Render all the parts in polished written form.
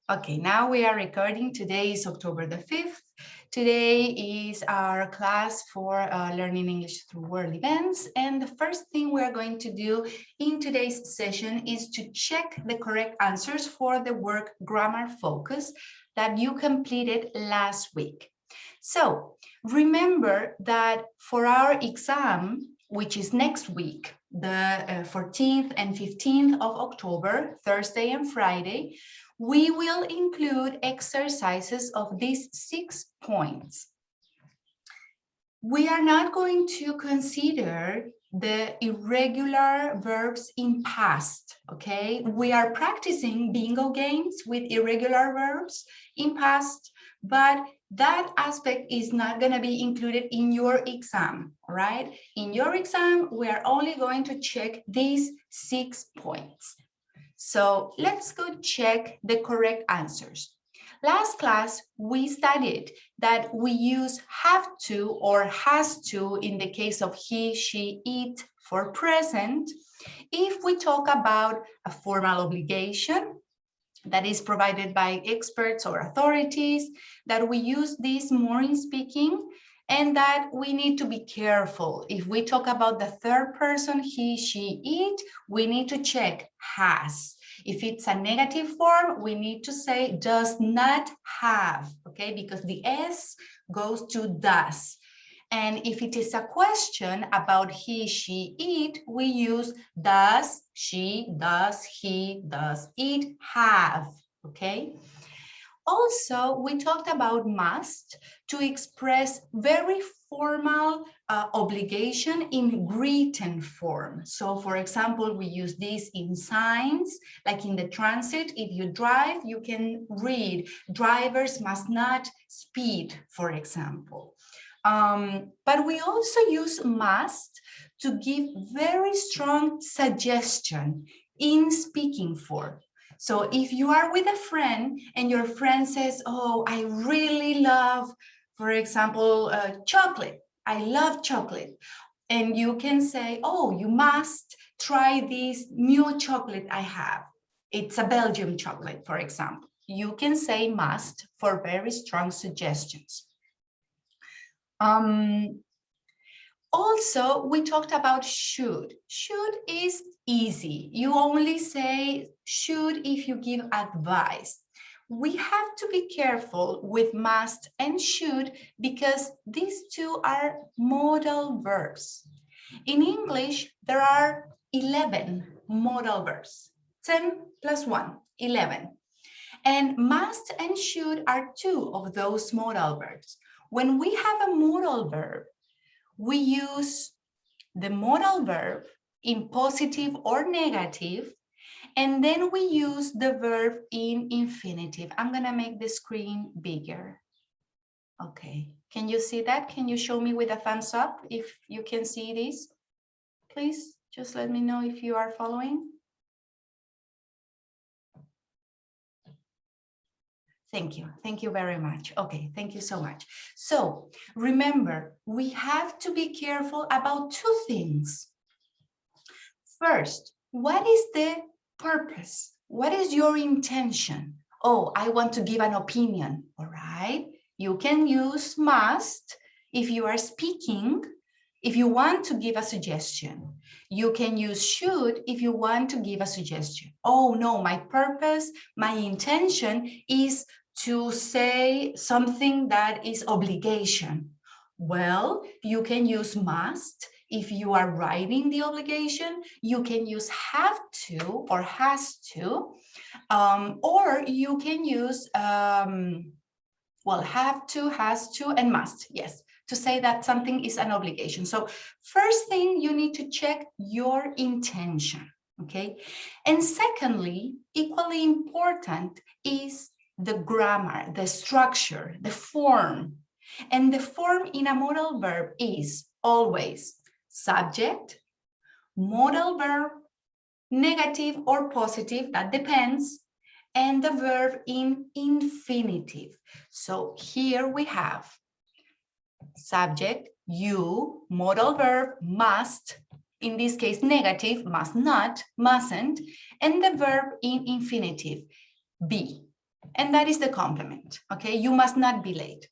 Okay, now we are recording. Today is October the 5th. Today is our class for learning English through world events. And the first thing we are going to do in today's session is to check the correct answers for the work Grammar Focus that you completed last week. So remember that for our exam, which is next week, the 14th and 15th of October, Thursday and Friday, we will include exercises of these 6 points. We are not going to consider the irregular verbs in past, okay? We are practicing bingo games with irregular verbs in past, but that aspect is not going to be included in your exam, all right? In your exam, we are only going to check these 6 points. So let's go check the correct answers. Last class, we studied that we use have to or has to in the case of he, she, it for present if we talk about a formal obligation that is provided by experts or authorities, that we use this more in speaking, and that we need to be careful. If we talk about the third person, he, she, it, we need to check has. If it's a negative form, we need to say does not have, okay? Because the S goes to does. And if it is a question about he, she, it, we use does, she, does, he, does it have, okay? Also, we talked about must to express very formal obligation in written form. So for example, we use this in signs, like in the transit. If you drive, you can read, drivers must not speed, for example. But we also use must to give very strong suggestion in speaking form. So if you are with a friend and your friend says, oh, I really love, for example, chocolate. I love chocolate. And you can say, oh, you must try this new chocolate I have. It's a Belgium chocolate, for example. You can say must for very strong suggestions. Also, we talked about should. Should is easy. You only say should if you give advice. We have to be careful with must and should because these two are modal verbs. In English, there are 11 modal verbs. 10 plus 1, 11. And must and should are two of those modal verbs. When we have a modal verb, we use the modal verb in positive or negative, and then we use the verb in infinitive. I'm gonna make the screen bigger. Okay, can you see that? Can you show me with a thumbs up if you can see this? Please, just let me know if you are following. Thank you very much. Okay, thank you so much. So remember, we have to be careful about two things. First, what is the purpose? What is your intention? Oh, I want to give an opinion, all right? You can use must if you are speaking, if you want to give a suggestion. You can use should if you want to give a suggestion. Oh no, my purpose, my intention is to say something that is obligation. Well, you can use must. If you are writing the obligation, you can use have to or has to, or you can use, well, have to, has to, and must, yes, to say that something is an obligation. So first thing, you need to check your intention, okay? And secondly, equally important is the grammar, the structure, the form. And the form in a modal verb is always subject, modal verb, negative or positive, that depends, and the verb in infinitive. So here we have subject, you, modal verb, must, in this case negative, must not, mustn't, and the verb in infinitive, be. And that is the complement, okay? You must not be late.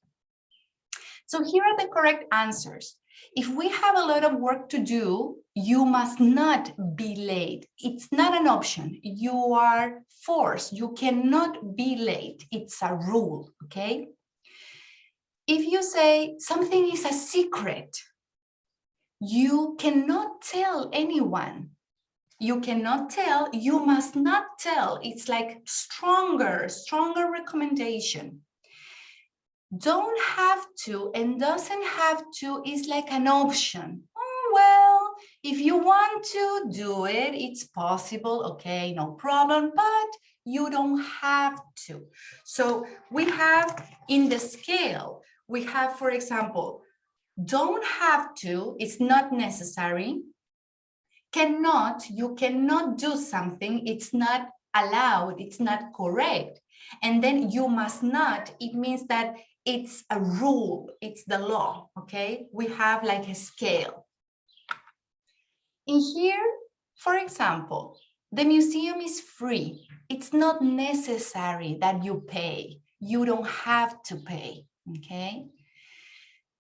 So here are the correct answers. If we have a lot of work to do, you must not be late. It's not an option. You are forced. You cannot be late. It's a rule, okay? If you say something is a secret, you cannot tell anyone. You cannot tell, you must not tell. It's like stronger recommendation. Don't have to and doesn't have to is like an option. Well, if you want to do it, it's possible, okay, no problem, but you don't have to. So we have in the scale, we have, for example, don't have to, it's not necessary. Cannot, you cannot do something, it's not allowed, it's not correct. And then you must not, it means that it's a rule, it's the law, okay? We have like a scale. In here, for example, the museum is free. It's not necessary that you pay. You don't have to pay, okay?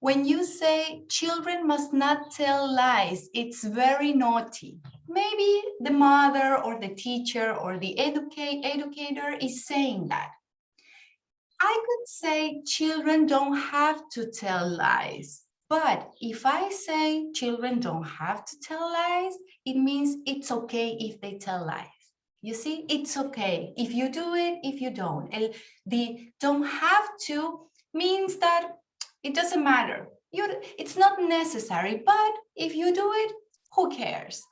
When you say children must not tell lies, it's very naughty. Maybe the mother or the teacher or the educator is saying that. I could say children don't have to tell lies. But if I say children don't have to tell lies, it means it's okay if they tell lies. You see, it's okay if you do it, if you don't. And the don't have to means that it doesn't matter. It's not necessary, but if you do it, who cares?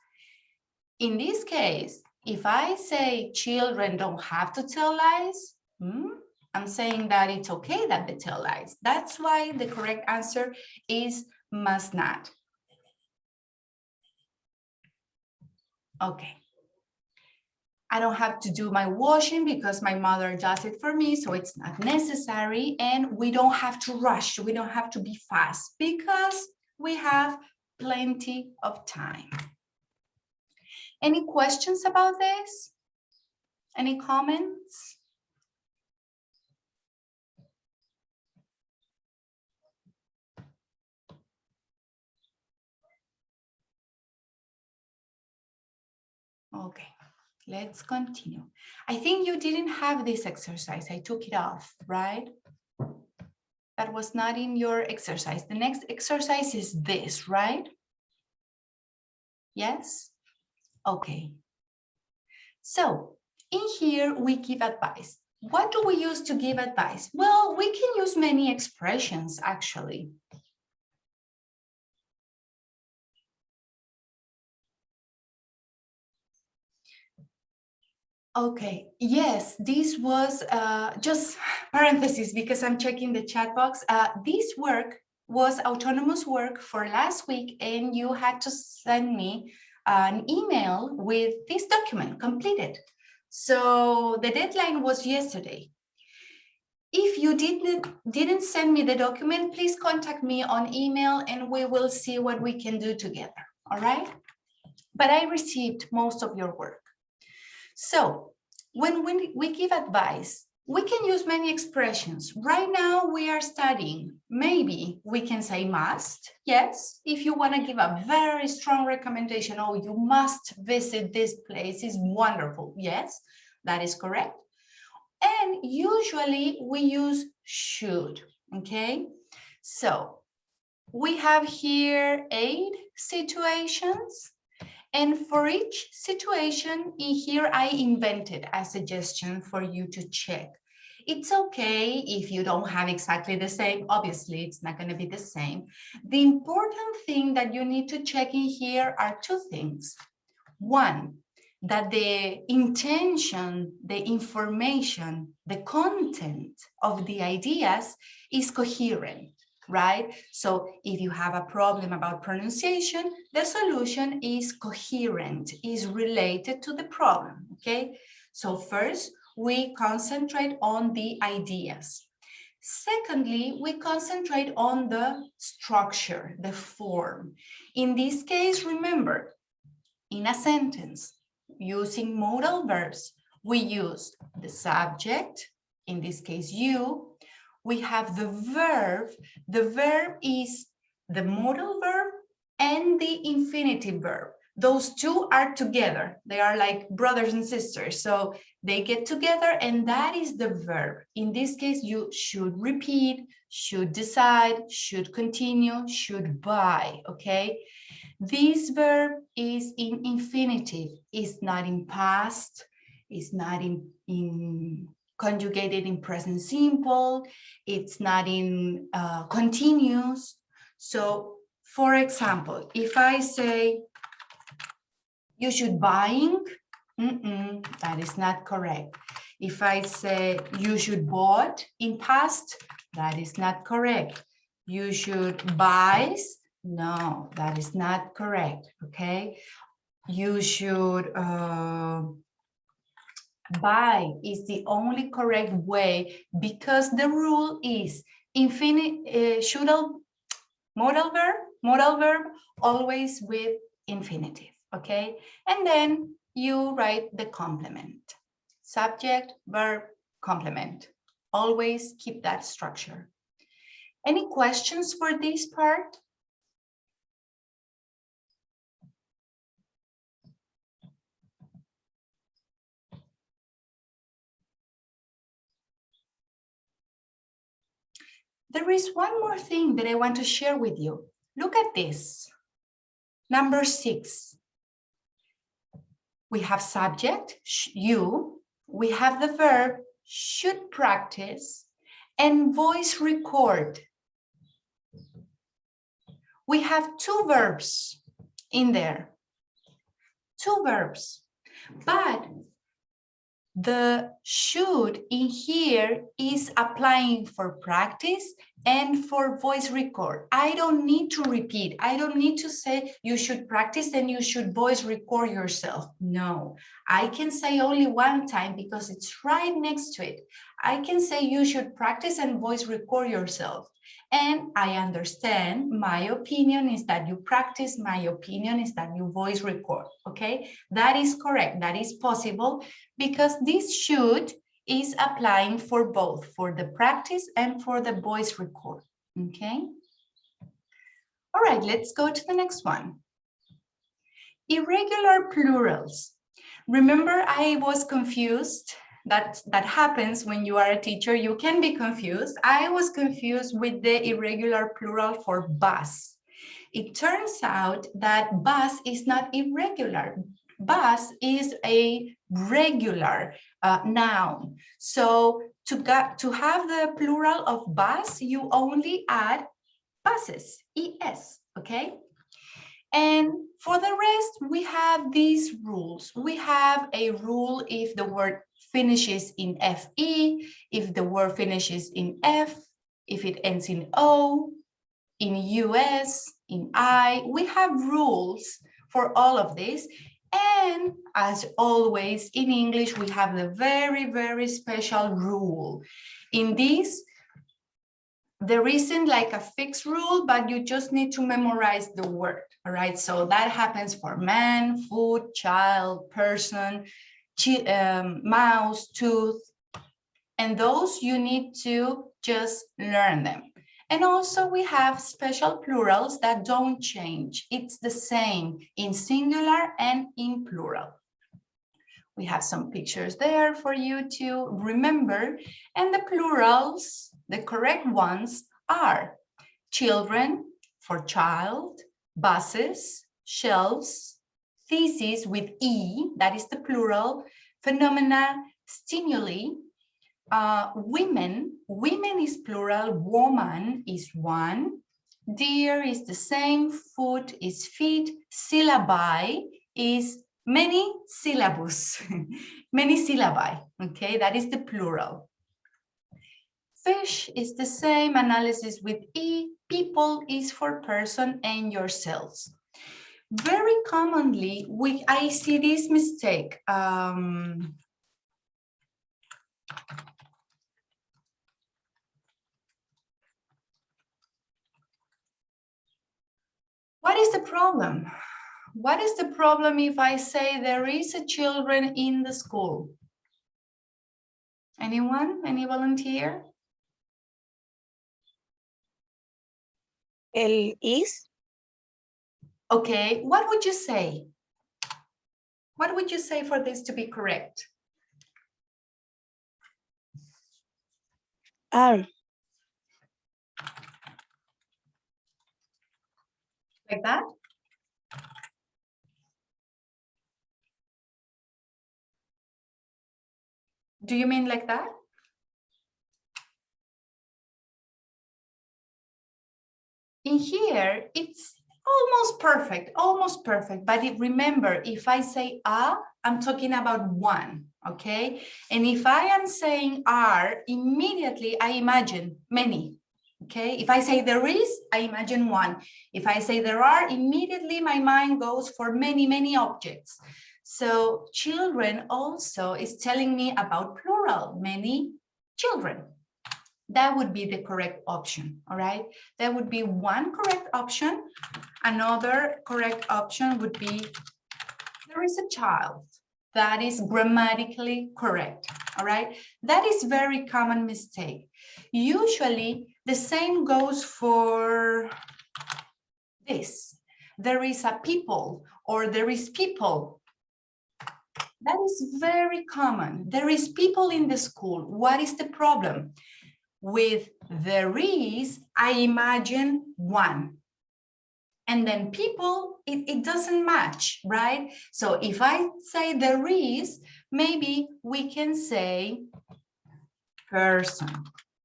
In this case, if I say children don't have to tell lies, I'm saying that it's okay that they tell lies. That's why the correct answer is must not. Okay. I don't have to do my washing because my mother does it for me, so it's not necessary. And we don't have to rush. We don't have to be fast because we have plenty of time. Any questions about this? Any comments? Okay, let's continue. I think you didn't have this exercise. I took it off, right? That was not in your exercise. The next exercise is this, right? Yes? Okay. So in here, we give advice. What do we use to give advice? Well, we can use many expressions, actually. Okay, yes, this was just parentheses because I'm checking the chat box. This work was autonomous work for last week, and you had to send me an email with this document completed. So the deadline was yesterday. If you didn't send me the document, please contact me on email and we will see what we can do together, all right? But I received most of your work. So when we give advice, we can use many expressions. Right now we are studying. Maybe we can say must. Yes, if you want to give a very strong recommendation, oh, you must visit this place, it's wonderful. Yes, that is correct. And usually we use should, okay? So we have here 8 situations. And for each situation in here, I invented a suggestion for you to check. It's okay if you don't have exactly the same. Obviously, it's not going to be the same. The important thing that you need to check in here are 2 things. One, that the intention, the information, the content of the ideas is coherent, right? So if you have a problem about pronunciation, the solution is coherent, is related to the problem, okay? So first, we concentrate on the ideas. Secondly, we concentrate on the structure, the form. In this case, remember, in a sentence, using modal verbs, we use the subject, in this case you, we have the verb. The verb is the modal verb and the infinitive verb. Those two are together. They are like brothers and sisters. So they get together and that is the verb. In this case, you should repeat, should decide, should continue, should buy, okay? This verb is in infinitive. It's not in past. It's not in conjugated in present simple. It's not in continuous. So, for example, if I say, you should buying, that is not correct. If I say you should bought in past, that is not correct. You should buys, no, that is not correct, okay? You should buy is the only correct way because the rule is should modal verb always with infinitive, okay? And then you write the complement. Subject, verb, complement. Always keep that structure. Any questions for this part? There is one more thing that I want to share with you. Look at this. Number 6. We have subject, you. We have the verb, should practice, and voice record. We have 2 verbs in there. 2 verbs. But the should in here is applying for practice and for voice record. I don't need to repeat. I don't need to say you should practice and you should voice record yourself. No, I can say only one time because it's right next to it. I can say you should practice and voice record yourself. And I understand my opinion is that you practice, my opinion is that you voice record, okay? That is correct, that is possible because this should is applying for both, for the practice and for the voice record, okay? All right, let's go to the next one. Irregular plurals. Remember, I was confused. That happens when you are a teacher. You can be confused. I was confused with the irregular plural for bus. It turns out that bus is not irregular. Bus is a regular noun. So to have the plural of bus, you only add buses, es, okay? And for the rest, we have these rules. We have a rule if the word finishes in FE, if the word finishes in F, if it ends in O, in US, in I. We have rules for all of this. And as always in English, we have the very, very special rule. In this, there isn't like a fixed rule, but you just need to memorize the word, all right? So that happens for man, food, child, person, mouse, tooth, and those you need to just learn them. And also we have special plurals that don't change. It's the same in singular and in plural. We have some pictures there for you to remember. And the plurals, the correct ones are children for child, buses, shelves, theses with E, that is the plural, phenomena, stimuli, women is plural, woman is one, deer is the same, foot is feet, syllabi is many syllabus, many syllabi, okay, that is the plural. Fish is the same, analysis with E, people is for person and yourselves. Very commonly, I see this mistake. What is the problem? What is the problem if I say there is a children in the school? Anyone? Any volunteer? El is. Okay, what would you say? What would you say for this to be correct? Are. Like that? Do you mean like that? In here, it's almost perfect. But remember, if I say a, I'm talking about one, okay? And if I am saying are, immediately I imagine many, okay? If I say there is, I imagine one. If I say there are, immediately my mind goes for many, many objects. So children also is telling me about plural, many children. That would be the correct option, all right? That would be one correct option. Another correct option would be, there is a child. That is grammatically correct, all right? That is very common mistake. Usually, the same goes for this. There is a people, or there is people. That is very common. There is people in the school. What is the problem? With there is, I imagine one. And then people, it doesn't match, right? So if I say there is, maybe we can say person.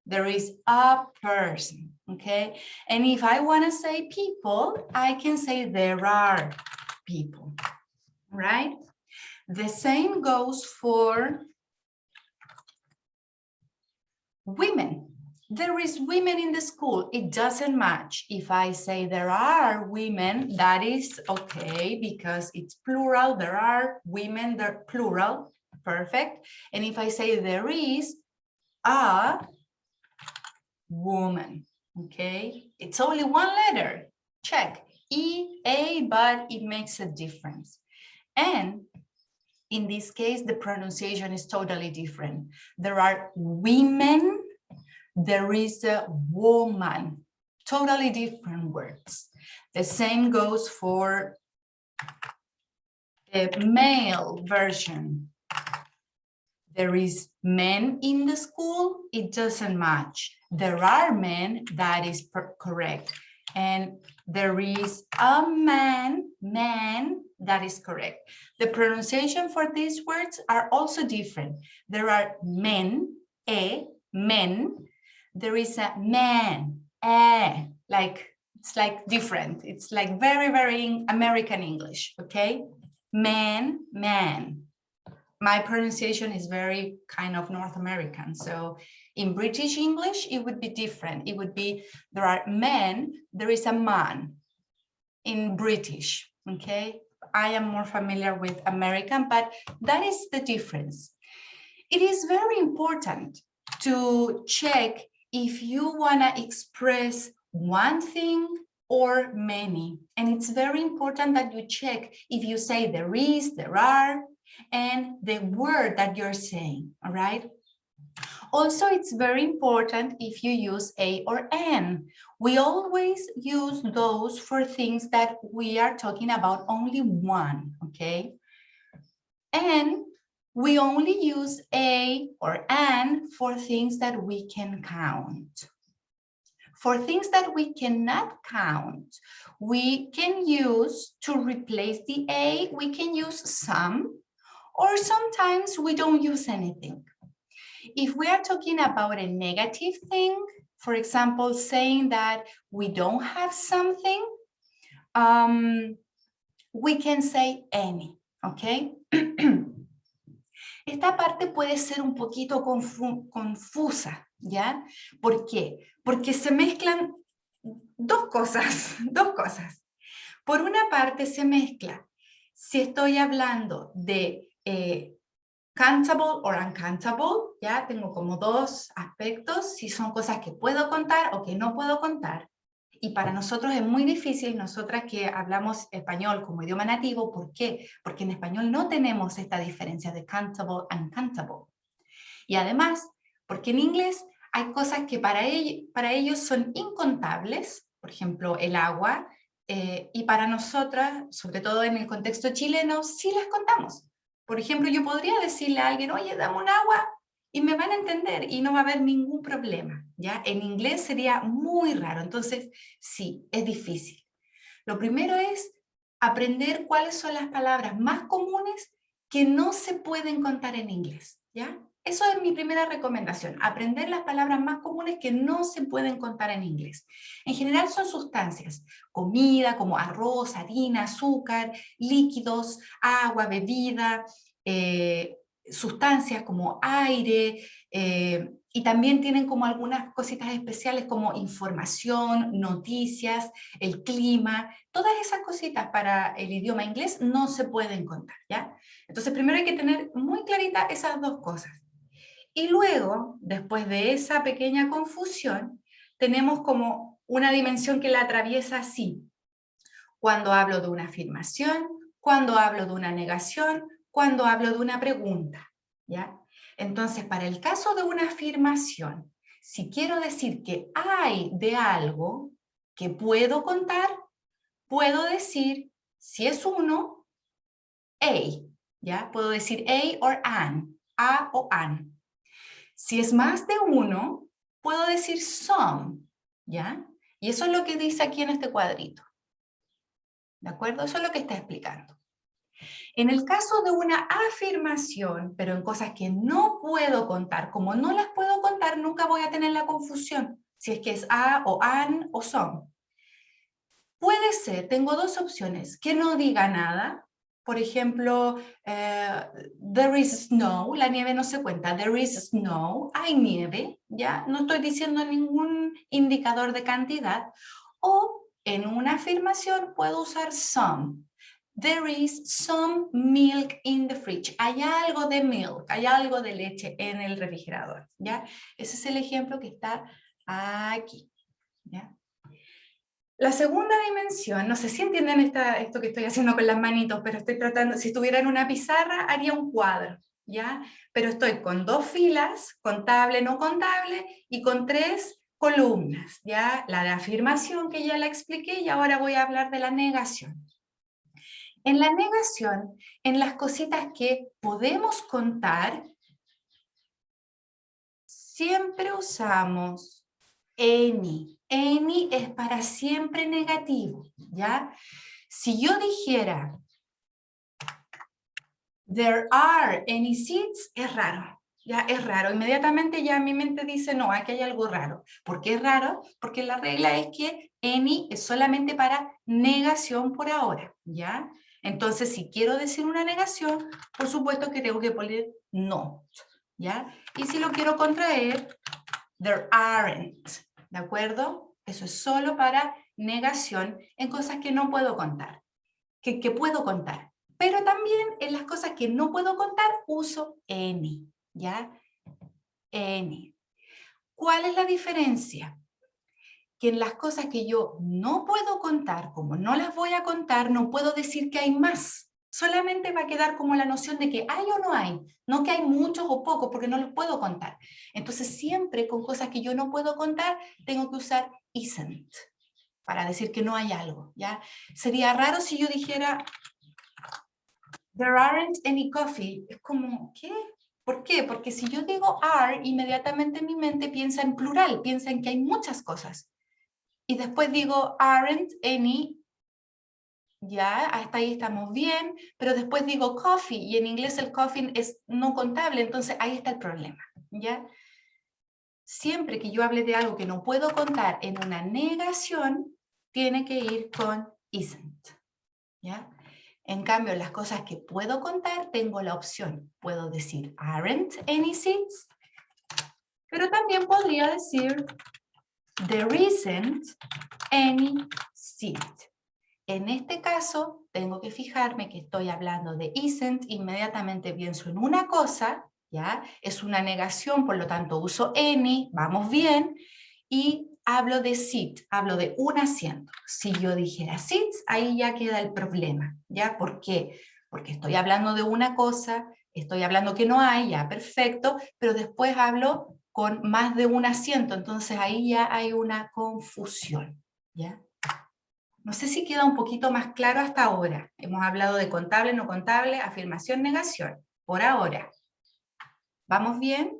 There is a person, okay? And if I want to say people, I can say there are people, right? The same goes for women. There is women in the school. It doesn't match. If I say there are women, that is okay because it's plural. There are women, they're plural. Perfect. And if I say there is a woman, okay? It's only one letter. Check. E-A, but it makes a difference. And in this case, the pronunciation is totally different. There are women. There is a woman, totally different words. The same goes for the male version. There is men in the school, it doesn't match. There are men, that is correct. And there is a man, that is correct. The pronunciation for these words are also different. There are men, men. There is a man, like it's like different. It's like very, very American English, okay? Man. My pronunciation is very kind of North American. So in British English, it would be different. It would be, there are men, there is a man in British, okay? I am more familiar with American, but that is the difference. It is very important to check if you wanna express one thing or many. And it's very important that you check if you say there is, there are, and the word that you're saying, all right? Also, it's very important if you use a or an. We always use those for things that we are talking about only one, okay? And we only use a or an for things that we can count. For things that we cannot count, we can use, to replace the a, we can use some, or sometimes we don't use anything. If we are talking about a negative thing, for example, saying that we don't have something, we can say any, okay? Esta parte puede ser un poquito confusa, ¿ya? ¿Por qué? Porque se mezclan dos cosas. Por una parte se mezcla si estoy hablando de countable o uncountable, ya tengo como dos aspectos, si son cosas que puedo contar o que no puedo contar. Y para nosotros es muy difícil, nosotras que hablamos español como idioma nativo, ¿por qué? Porque en español no tenemos esta diferencia de countable, uncountable. Y además, porque en inglés hay cosas que para ellos son incontables, por ejemplo, el agua, y para nosotras, sobre todo en el contexto chileno, sí las contamos. Por ejemplo, yo podría decirle a alguien, oye, dame un agua, y me van a entender y no va a haber ningún problema, ¿ya? En inglés sería muy raro, entonces sí, es difícil. Lo primero es aprender cuáles son las palabras más comunes que no se pueden contar en inglés, ¿ya? Eso es mi primera recomendación, aprender las palabras más comunes que no se pueden contar en inglés. En general son sustancias, comida como arroz, harina, azúcar, líquidos, agua, bebida, sustancias como aire, y también tienen como algunas cositas especiales como información, noticias, el clima, todas esas cositas para el idioma inglés no se pueden contar, ¿ya? Entonces primero hay que tener muy clarita esas dos cosas. Y luego, después de esa pequeña confusión, tenemos como una dimensión que la atraviesa así. Cuando hablo de una afirmación, cuando hablo de una negación, cuando hablo de una pregunta, ¿ya? Entonces, para el caso de una afirmación, si quiero decir que hay de algo que puedo contar, puedo decir, si es uno, a, ¿ya? Puedo decir a or an, a o an. Si es más de uno, puedo decir some, ¿ya? Y eso es lo que dice aquí en este cuadrito. ¿De acuerdo? Eso es lo que está explicando. En el caso de una afirmación, pero en cosas que no puedo contar, como no las puedo contar, nunca voy a tener la confusión, si es que es a o an o son. Puede ser, tengo dos opciones, que no diga nada. Por ejemplo, there is snow, la nieve no se cuenta, there is snow, hay nieve, ¿ya? No estoy diciendo ningún indicador de cantidad. O en una afirmación puedo usar some. There is some milk in the fridge. Hay algo de milk, hay algo de leche en el refrigerador, ¿ya? Ese es el ejemplo que está aquí, ¿ya? La segunda dimensión, no sé si entienden esto que estoy haciendo con las manitos, pero estoy tratando, si estuviera en una pizarra haría un cuadro, ¿ya? Pero estoy con dos filas, contable, no contable, y con tres columnas, ¿ya? La de afirmación que ya la expliqué y ahora voy a hablar de la negación. En la negación, en las cositas que podemos contar, siempre usamos any. Any es para siempre negativo, ¿ya? Si yo dijera, there are any seats, es raro, ya es raro. Inmediatamente ya mi mente dice, no, aquí hay algo raro. ¿Por qué es raro? Porque la regla es que any es solamente para negación por ahora, ¿ya? Entonces, si quiero decir una negación, por supuesto que tengo que poner no, ¿ya? Y si lo quiero contraer, there aren't, ¿de acuerdo? Eso es solo para negación en cosas que no puedo contar, que puedo contar. Pero también en las cosas que no puedo contar uso any, ¿ya? Any. ¿Cuál es la diferencia? Que en las cosas que yo no puedo contar, como no las voy a contar, no puedo decir que hay más. Solamente va a quedar como la noción de que hay o no hay, no que hay muchos o pocos, porque no los puedo contar. Entonces siempre con cosas que yo no puedo contar, tengo que usar isn't, para decir que no hay algo, ¿ya? Sería raro si yo dijera, there aren't any coffee. Es como, ¿qué? ¿Por qué? Porque si yo digo are, inmediatamente mi mente piensa en plural, piensa en que hay muchas cosas. Y después digo aren't any, ya, hasta ahí estamos bien, pero después digo coffee, y en inglés el coffee es no contable, entonces ahí está el problema, ¿ya? Siempre que yo hable de algo que no puedo contar en una negación, tiene que ir con isn't, ¿ya? En cambio, las cosas que puedo contar, tengo la opción. Puedo decir aren't any seats, pero también podría decir there isn't any seat. En este caso, tengo que fijarme que estoy hablando de isn't, inmediatamente pienso en una cosa, ¿ya? Es una negación, por lo tanto uso any, vamos bien, y hablo de seat, hablo de un asiento. Si yo dijera seats, ahí ya queda el problema, ¿ya? ¿Por qué? Porque estoy hablando de una cosa, Estoy hablando que no hay, ya, perfecto, pero después hablo con más de un acento, entonces ahí ya hay una confusión, ¿ya? No sé si queda un poquito más claro hasta ahora. Hemos hablado de contable, no contable, afirmación, negación. Por ahora. ¿Vamos bien?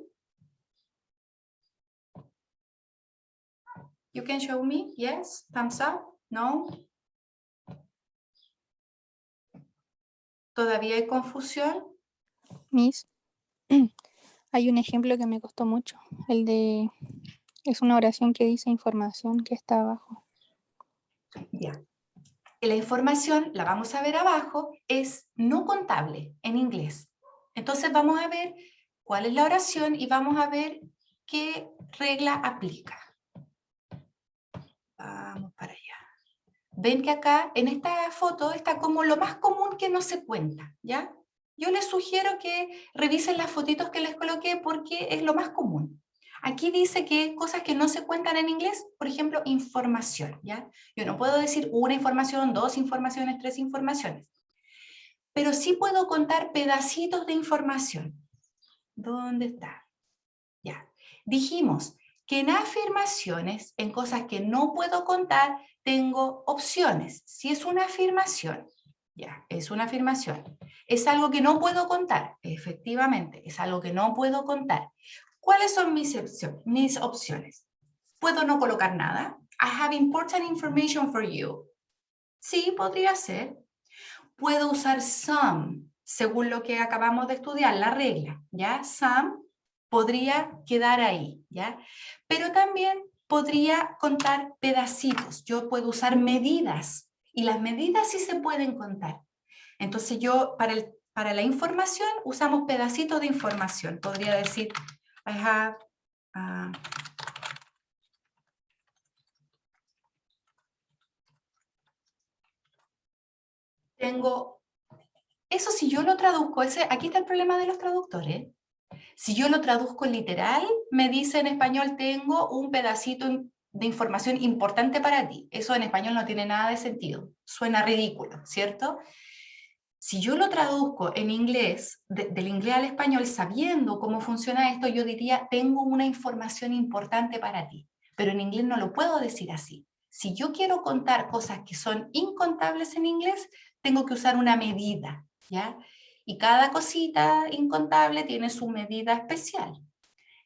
You can show me, yes, thumbs up, no. ¿Todavía hay confusión? Miss, hay un ejemplo que me costó mucho, el de, es una oración que dice información que está abajo. Ya. La información, la vamos a ver abajo, es no contable en inglés. Entonces vamos a ver cuál es la oración y vamos a ver qué regla aplica. Vamos para allá. Ven que acá, en esta foto, está como lo más común que no se cuenta, ¿ya? Yo les sugiero que revisen las fotitos que les coloqué porque es lo más común. Aquí dice que cosas que no se cuentan en inglés, por ejemplo, información, ¿ya? Yo no puedo decir una información, dos informaciones, tres informaciones, pero sí puedo contar pedacitos de información. ¿Dónde está? Ya. Dijimos que en afirmaciones, en cosas que no puedo contar, tengo opciones. Si es una afirmación, ya, es una afirmación. Es algo que no puedo contar, efectivamente, es algo que no puedo contar. ¿Cuáles son mis opciones? ¿Puedo no colocar nada? I have important information for you. Sí, podría ser. Puedo usar some, según lo que acabamos de estudiar, la regla, ¿ya? Some podría quedar ahí, ¿ya? Pero también podría contar pedacitos. Yo puedo usar medidas y las medidas sí se pueden contar. Entonces yo, para la información, usamos pedacitos de información. Podría decir, I have... tengo... Eso si yo lo traduzco, aquí está el problema de los traductores. Si yo lo traduzco literal, me dice en español, tengo un pedacito de información importante para ti. Eso en español no tiene nada de sentido. Suena ridículo, ¿cierto? Si yo lo traduzco en inglés, del inglés al español, sabiendo cómo funciona esto, yo diría, tengo una información importante para ti. Pero en inglés no lo puedo decir así. Si yo quiero contar cosas que son incontables en inglés, tengo que usar una medida, ¿ya? Y cada cosita incontable tiene su medida especial.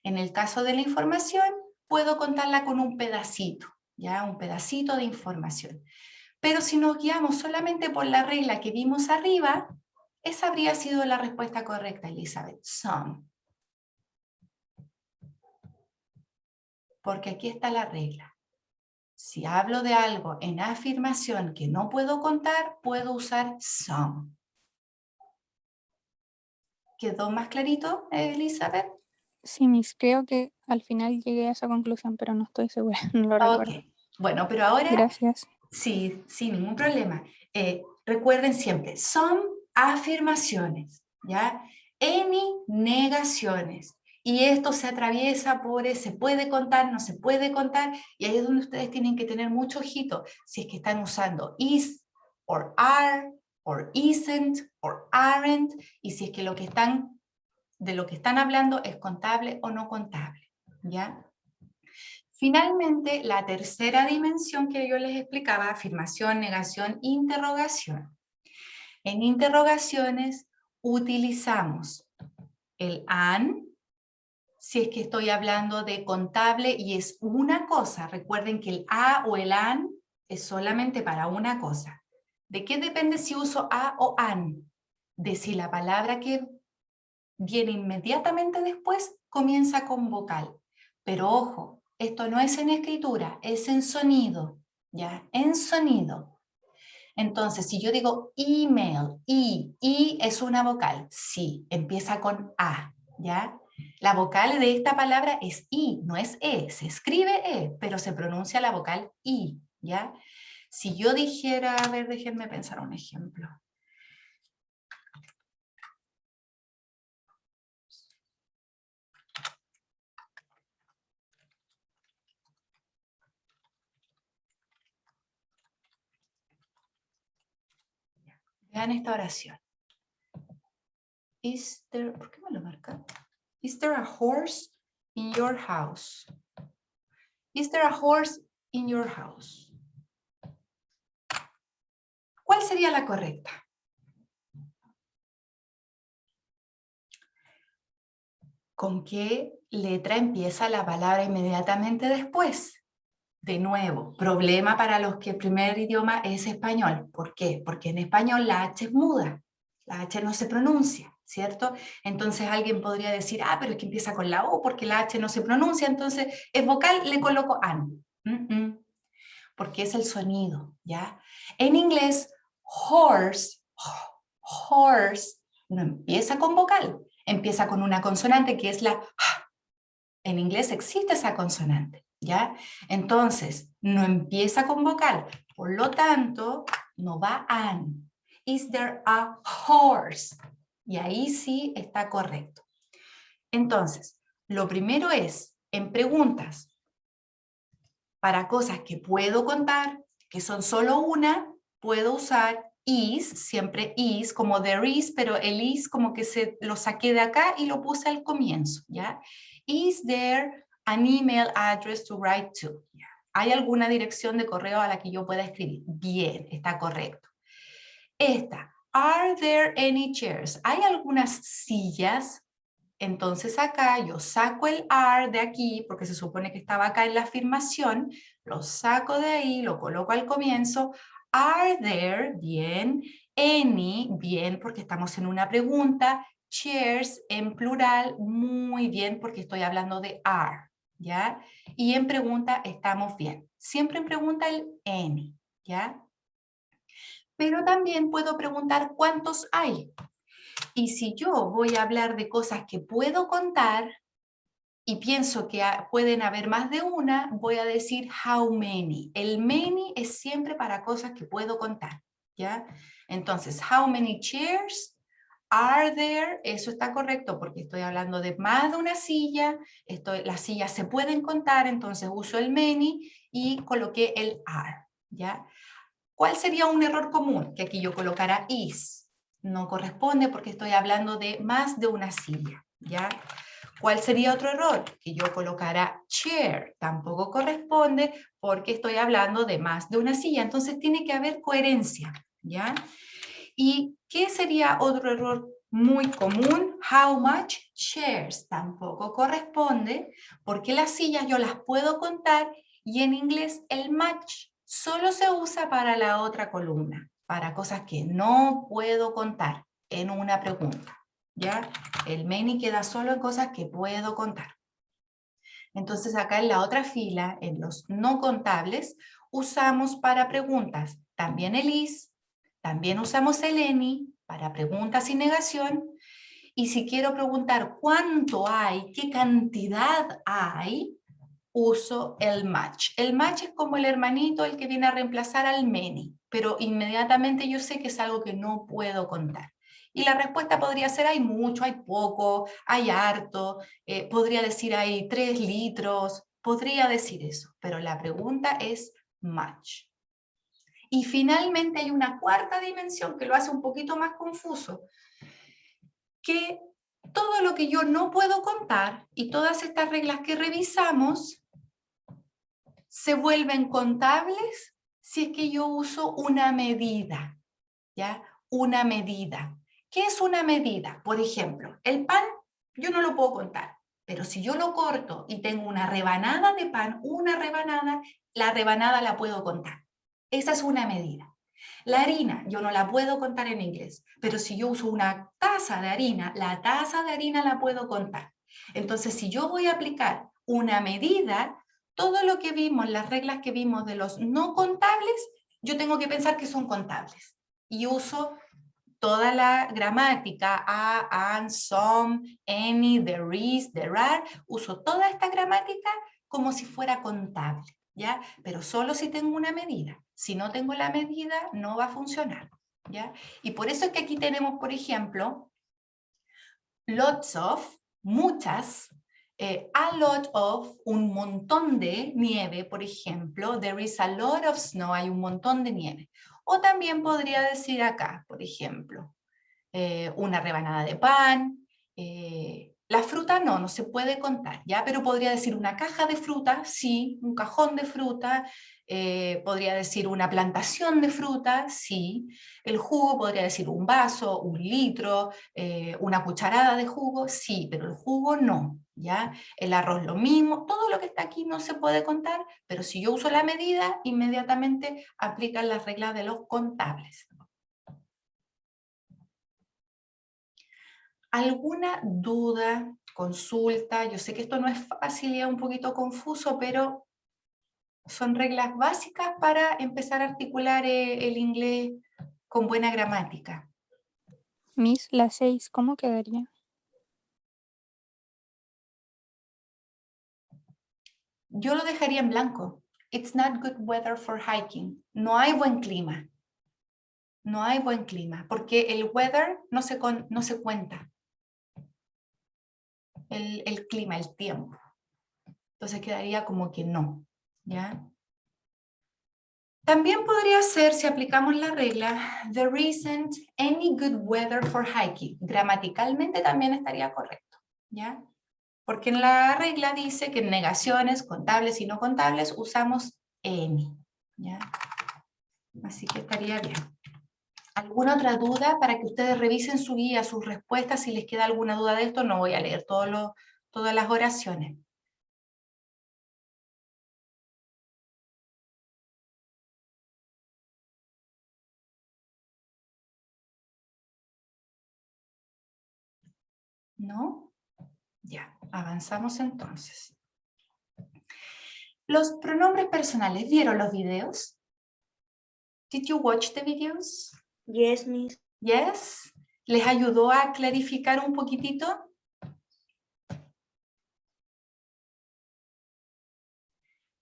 En el caso de la información, puedo contarla con un pedacito, ¿ya? Un pedacito de información. Pero si nos guiamos solamente por la regla que vimos arriba, esa habría sido la respuesta correcta, Elizabeth. Some. Porque aquí está la regla. Si hablo de algo en afirmación que no puedo contar, puedo usar some. ¿Quedó más clarito, Elizabeth? Sí, Miss, creo que al final llegué a esa conclusión, pero no estoy segura, no lo Ok. recuerdo. Bueno, pero ahora Gracias. sí, sin ningún problema. Recuerden siempre, son afirmaciones, ¿ya? Any, negaciones. Y esto se atraviesa por, se puede contar, no se puede contar, y ahí es donde ustedes tienen que tener mucho ojito, si es que están usando is, or are, or isn't, or aren't, y si es que de lo que están hablando es contable o no contable, ¿ya? Finalmente, la tercera dimensión que yo les explicaba, afirmación, negación, interrogación. En interrogaciones utilizamos el an, si es que estoy hablando de contable y es una cosa. Recuerden que el a o el an es solamente para una cosa. ¿De qué depende si uso a o an? De si la palabra que viene inmediatamente después comienza con vocal. Pero ojo, esto no es en escritura, es en sonido, ¿ya? En sonido. Entonces, si yo digo email, I es una vocal, sí, empieza con A, ¿ya? La vocal de esta palabra es I, no es E, se escribe E, pero se pronuncia la vocal I, ¿ya? Si yo dijera, a ver, déjenme pensar un ejemplo. Vean esta oración. Is there, ¿por qué me lo marca? Is there a horse in your house? Is there a horse in your house? ¿Cuál sería la correcta? ¿Con qué letra empieza la palabra inmediatamente después? De nuevo, problema para los que el primer idioma es español. ¿Por qué? Porque en español la H es muda, la H no se pronuncia, ¿cierto? Entonces alguien podría decir, ah, pero es que empieza con la O porque la H no se pronuncia, entonces es vocal, le coloco an. Porque es el sonido, ¿ya? En inglés, horse, horse, no empieza con vocal, empieza con una consonante que es la H. En inglés existe esa consonante, ¿ya? Entonces, no empieza con vocal, por lo tanto, no va an. Is there a horse? Y ahí sí está correcto. Entonces, lo primero es, en preguntas, para cosas que puedo contar, que son solo una, puedo usar is, siempre is, como there is, pero el is como que lo saqué de acá y lo puse al comienzo, ¿ya? Is there an email address to write to? ¿Ya? ¿Hay alguna dirección de correo a la que yo pueda escribir? Bien, está correcto. Esta, are there any chairs? ¿Hay algunas sillas? Entonces acá yo saco el are de aquí, porque se supone que estaba acá en la afirmación, lo saco de ahí, lo coloco al comienzo. Are there, bien, any, bien, porque estamos en una pregunta. Chairs en plural, muy bien, porque estoy hablando de are, ¿ya? Y en pregunta estamos bien. Siempre en pregunta el any, ¿ya? Pero también puedo preguntar cuántos hay. Y si yo voy a hablar de cosas que puedo contar y pienso que pueden haber más de una, voy a decir how many. El many es siempre para cosas que puedo contar, ¿ya? Entonces, how many chairs are there? Eso está correcto porque estoy hablando de más de una silla. Las sillas se pueden contar, entonces uso el many y coloqué el are, ¿ya? ¿Cuál sería un error común? Que aquí yo colocara is. No corresponde porque estoy hablando de más de una silla, ¿ya? ¿Cuál sería otro error? Que yo colocara chair. Tampoco corresponde porque estoy hablando de más de una silla. Entonces tiene que haber coherencia, ¿ya? ¿Y qué sería otro error muy común? How much chairs. Tampoco corresponde porque las sillas yo las puedo contar y en inglés el much solo se usa para la otra columna, para cosas que no puedo contar en una pregunta, ¿ya? El many queda solo en cosas que puedo contar. Entonces acá en la otra fila, en los no contables, usamos para preguntas también el is, también usamos el any para preguntas y negación. Y si quiero preguntar cuánto hay, qué cantidad hay, uso el much. El much es como el hermanito, el que viene a reemplazar al many, pero inmediatamente yo sé que es algo que no puedo contar. Y la respuesta podría ser hay mucho, hay poco, hay harto, podría decir hay 3 litros, podría decir eso, pero la pregunta es much. Y finalmente hay una cuarta dimensión que lo hace un poquito más confuso, que todo lo que yo no puedo contar y todas estas reglas que revisamos se vuelven contables si es que yo uso una medida, ¿ya? Una medida. ¿Qué es una medida? Por ejemplo, el pan yo no lo puedo contar, pero si yo lo corto y tengo una rebanada de pan, una rebanada, la rebanada la puedo contar. Esa es una medida. La harina, yo no la puedo contar en inglés, pero si yo uso una taza de harina, la taza de harina la puedo contar. Entonces, si yo voy a aplicar una medida, todo lo que vimos, las reglas que vimos de los no contables, yo tengo que pensar que son contables. Y uso toda la gramática, a, an, some, any, there is, there are, uso toda esta gramática como si fuera contable, ¿ya? Pero solo si tengo una medida. Si no tengo la medida, no va a funcionar, ¿ya? Y por eso es que aquí tenemos, por ejemplo, lots of, muchas, a lot of, un montón de nieve, por ejemplo, there is a lot of snow, hay un montón de nieve. O también podría decir acá, por ejemplo, una rebanada de pan. La fruta no se puede contar, ¿ya? Pero podría decir una caja de fruta, sí, un cajón de fruta, podría decir una plantación de fruta, sí. El jugo podría decir un vaso, un litro, una cucharada de jugo, sí, pero el jugo no, ¿ya? El arroz lo mismo, todo lo que está aquí no se puede contar, pero si yo uso la medida, inmediatamente aplican las reglas de los contables. ¿Alguna duda, consulta? Yo sé que esto no es fácil y es un poquito confuso, pero son reglas básicas para empezar a articular el inglés con buena gramática. Miss, la 6, ¿cómo quedaría? Yo lo dejaría en blanco. It's not good weather for hiking. No hay buen clima. No hay buen clima, porque el weather no se cuenta. El clima, el tiempo. Entonces quedaría como que no, ¿ya? También podría ser, si aplicamos la regla, there isn't any good weather for hiking. Gramaticalmente también estaría correcto, ¿ya? Porque en la regla dice que en negaciones, contables y no contables, usamos any, ¿ya? Así que estaría bien. ¿Alguna otra duda para que ustedes revisen su guía, sus respuestas? Si les queda alguna duda de esto, no voy a leer todas las oraciones. ¿No? Ya, avanzamos entonces. Los pronombres personales, ¿vieron los videos? Did you watch the videos? Yes, Miss. Yes. ¿Les ayudó a clarificar un poquitito?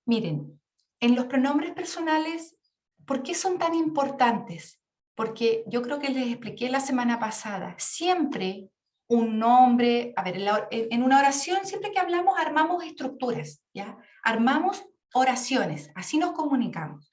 Miren, en los pronombres personales, ¿por qué son tan importantes? Porque yo creo que les expliqué la semana pasada, siempre un nombre, a ver, en una oración, siempre que hablamos, armamos estructuras, ¿ya? Armamos oraciones, así nos comunicamos.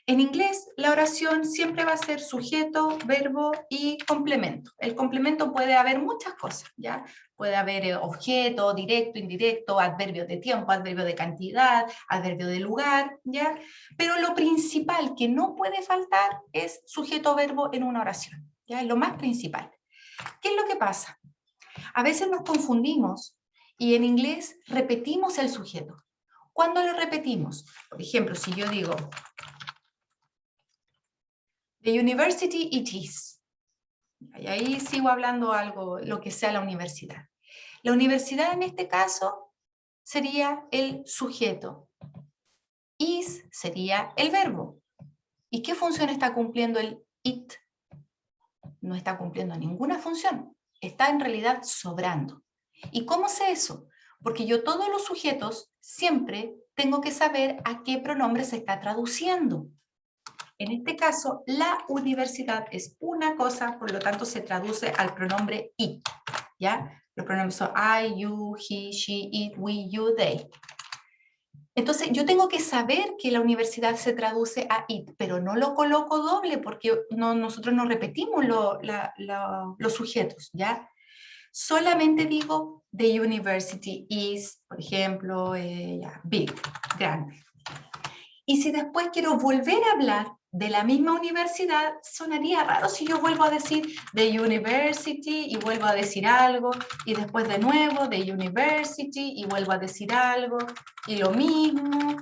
En inglés, la oración siempre va a ser sujeto, verbo y complemento. El complemento puede haber muchas cosas, ¿ya? Puede haber objeto, directo, indirecto, adverbio de tiempo, adverbio de cantidad, adverbio de lugar, ¿ya? Pero lo principal que no puede faltar es sujeto-verbo en una oración, ¿ya? Es lo más principal. ¿Qué es lo que pasa? A veces nos confundimos y en inglés repetimos el sujeto. ¿Cuándo lo repetimos? Por ejemplo, si yo digo the university it is. Y ahí sigo hablando algo, lo que sea la universidad. La universidad en este caso sería el sujeto. Is sería el verbo. ¿Y qué función está cumpliendo el it? No está cumpliendo ninguna función. Está en realidad sobrando. ¿Y cómo sé eso? Porque yo todos los sujetos siempre tengo que saber a qué pronombre se está traduciendo. En este caso, la universidad es una cosa, por lo tanto se traduce al pronombre it, ¿ya? Los pronombres son I, you, he, she, it, we, you, they. Entonces, yo tengo que saber que la universidad se traduce a it, pero no lo coloco doble porque nosotros no repetimos los sujetos, ¿ya? Solamente digo the university is, por ejemplo, big, grande. Y si después quiero volver a hablar de la misma universidad, sonaría raro si yo vuelvo a decir the university y vuelvo a decir algo, y después de nuevo the university y vuelvo a decir algo, y lo mismo.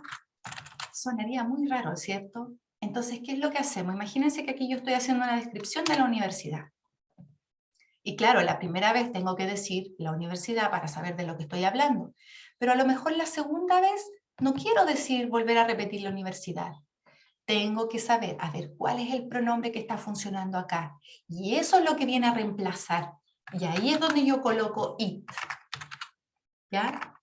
Sonaría muy raro, ¿cierto? Entonces, ¿qué es lo que hacemos? Imagínense que aquí yo estoy haciendo una descripción de la universidad. Y claro, la primera vez tengo que decir la universidad para saber de lo que estoy hablando. Pero a lo mejor la segunda vez no quiero decir, volver a repetir la universidad. Tengo que saber, a ver, cuál es el pronombre que está funcionando acá. Y eso es lo que viene a reemplazar. Y ahí es donde yo coloco it. ¿Ya?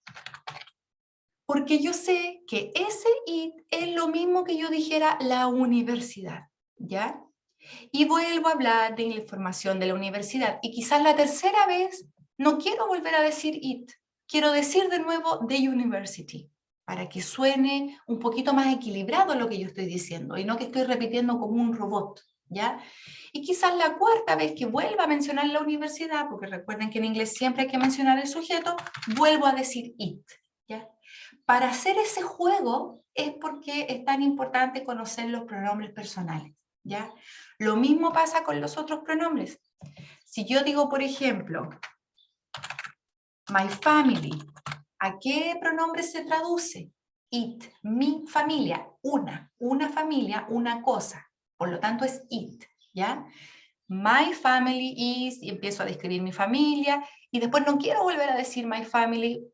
Porque yo sé que ese it es lo mismo que yo dijera la universidad. ¿Ya? Y vuelvo a hablar de la información de la universidad. Y quizás la tercera vez no quiero volver a decir it. Quiero decir de nuevo the university, para que suene un poquito más equilibrado lo que yo estoy diciendo y no que estoy repitiendo como un robot. ¿ya? Y quizás la cuarta vez que vuelva a mencionar la universidad, porque recuerden que en inglés siempre hay que mencionar el sujeto, vuelvo a decir it, ¿ya? Para hacer ese juego es porque es tan importante conocer los pronombres personales, ¿ya? Lo mismo pasa con los otros pronombres. Si yo digo, por ejemplo, my family, ¿a qué pronombre se traduce? It, mi familia, una familia, una cosa. Por lo tanto es it, ¿ya? My family is, y empiezo a describir mi familia, y después no quiero volver a decir my family,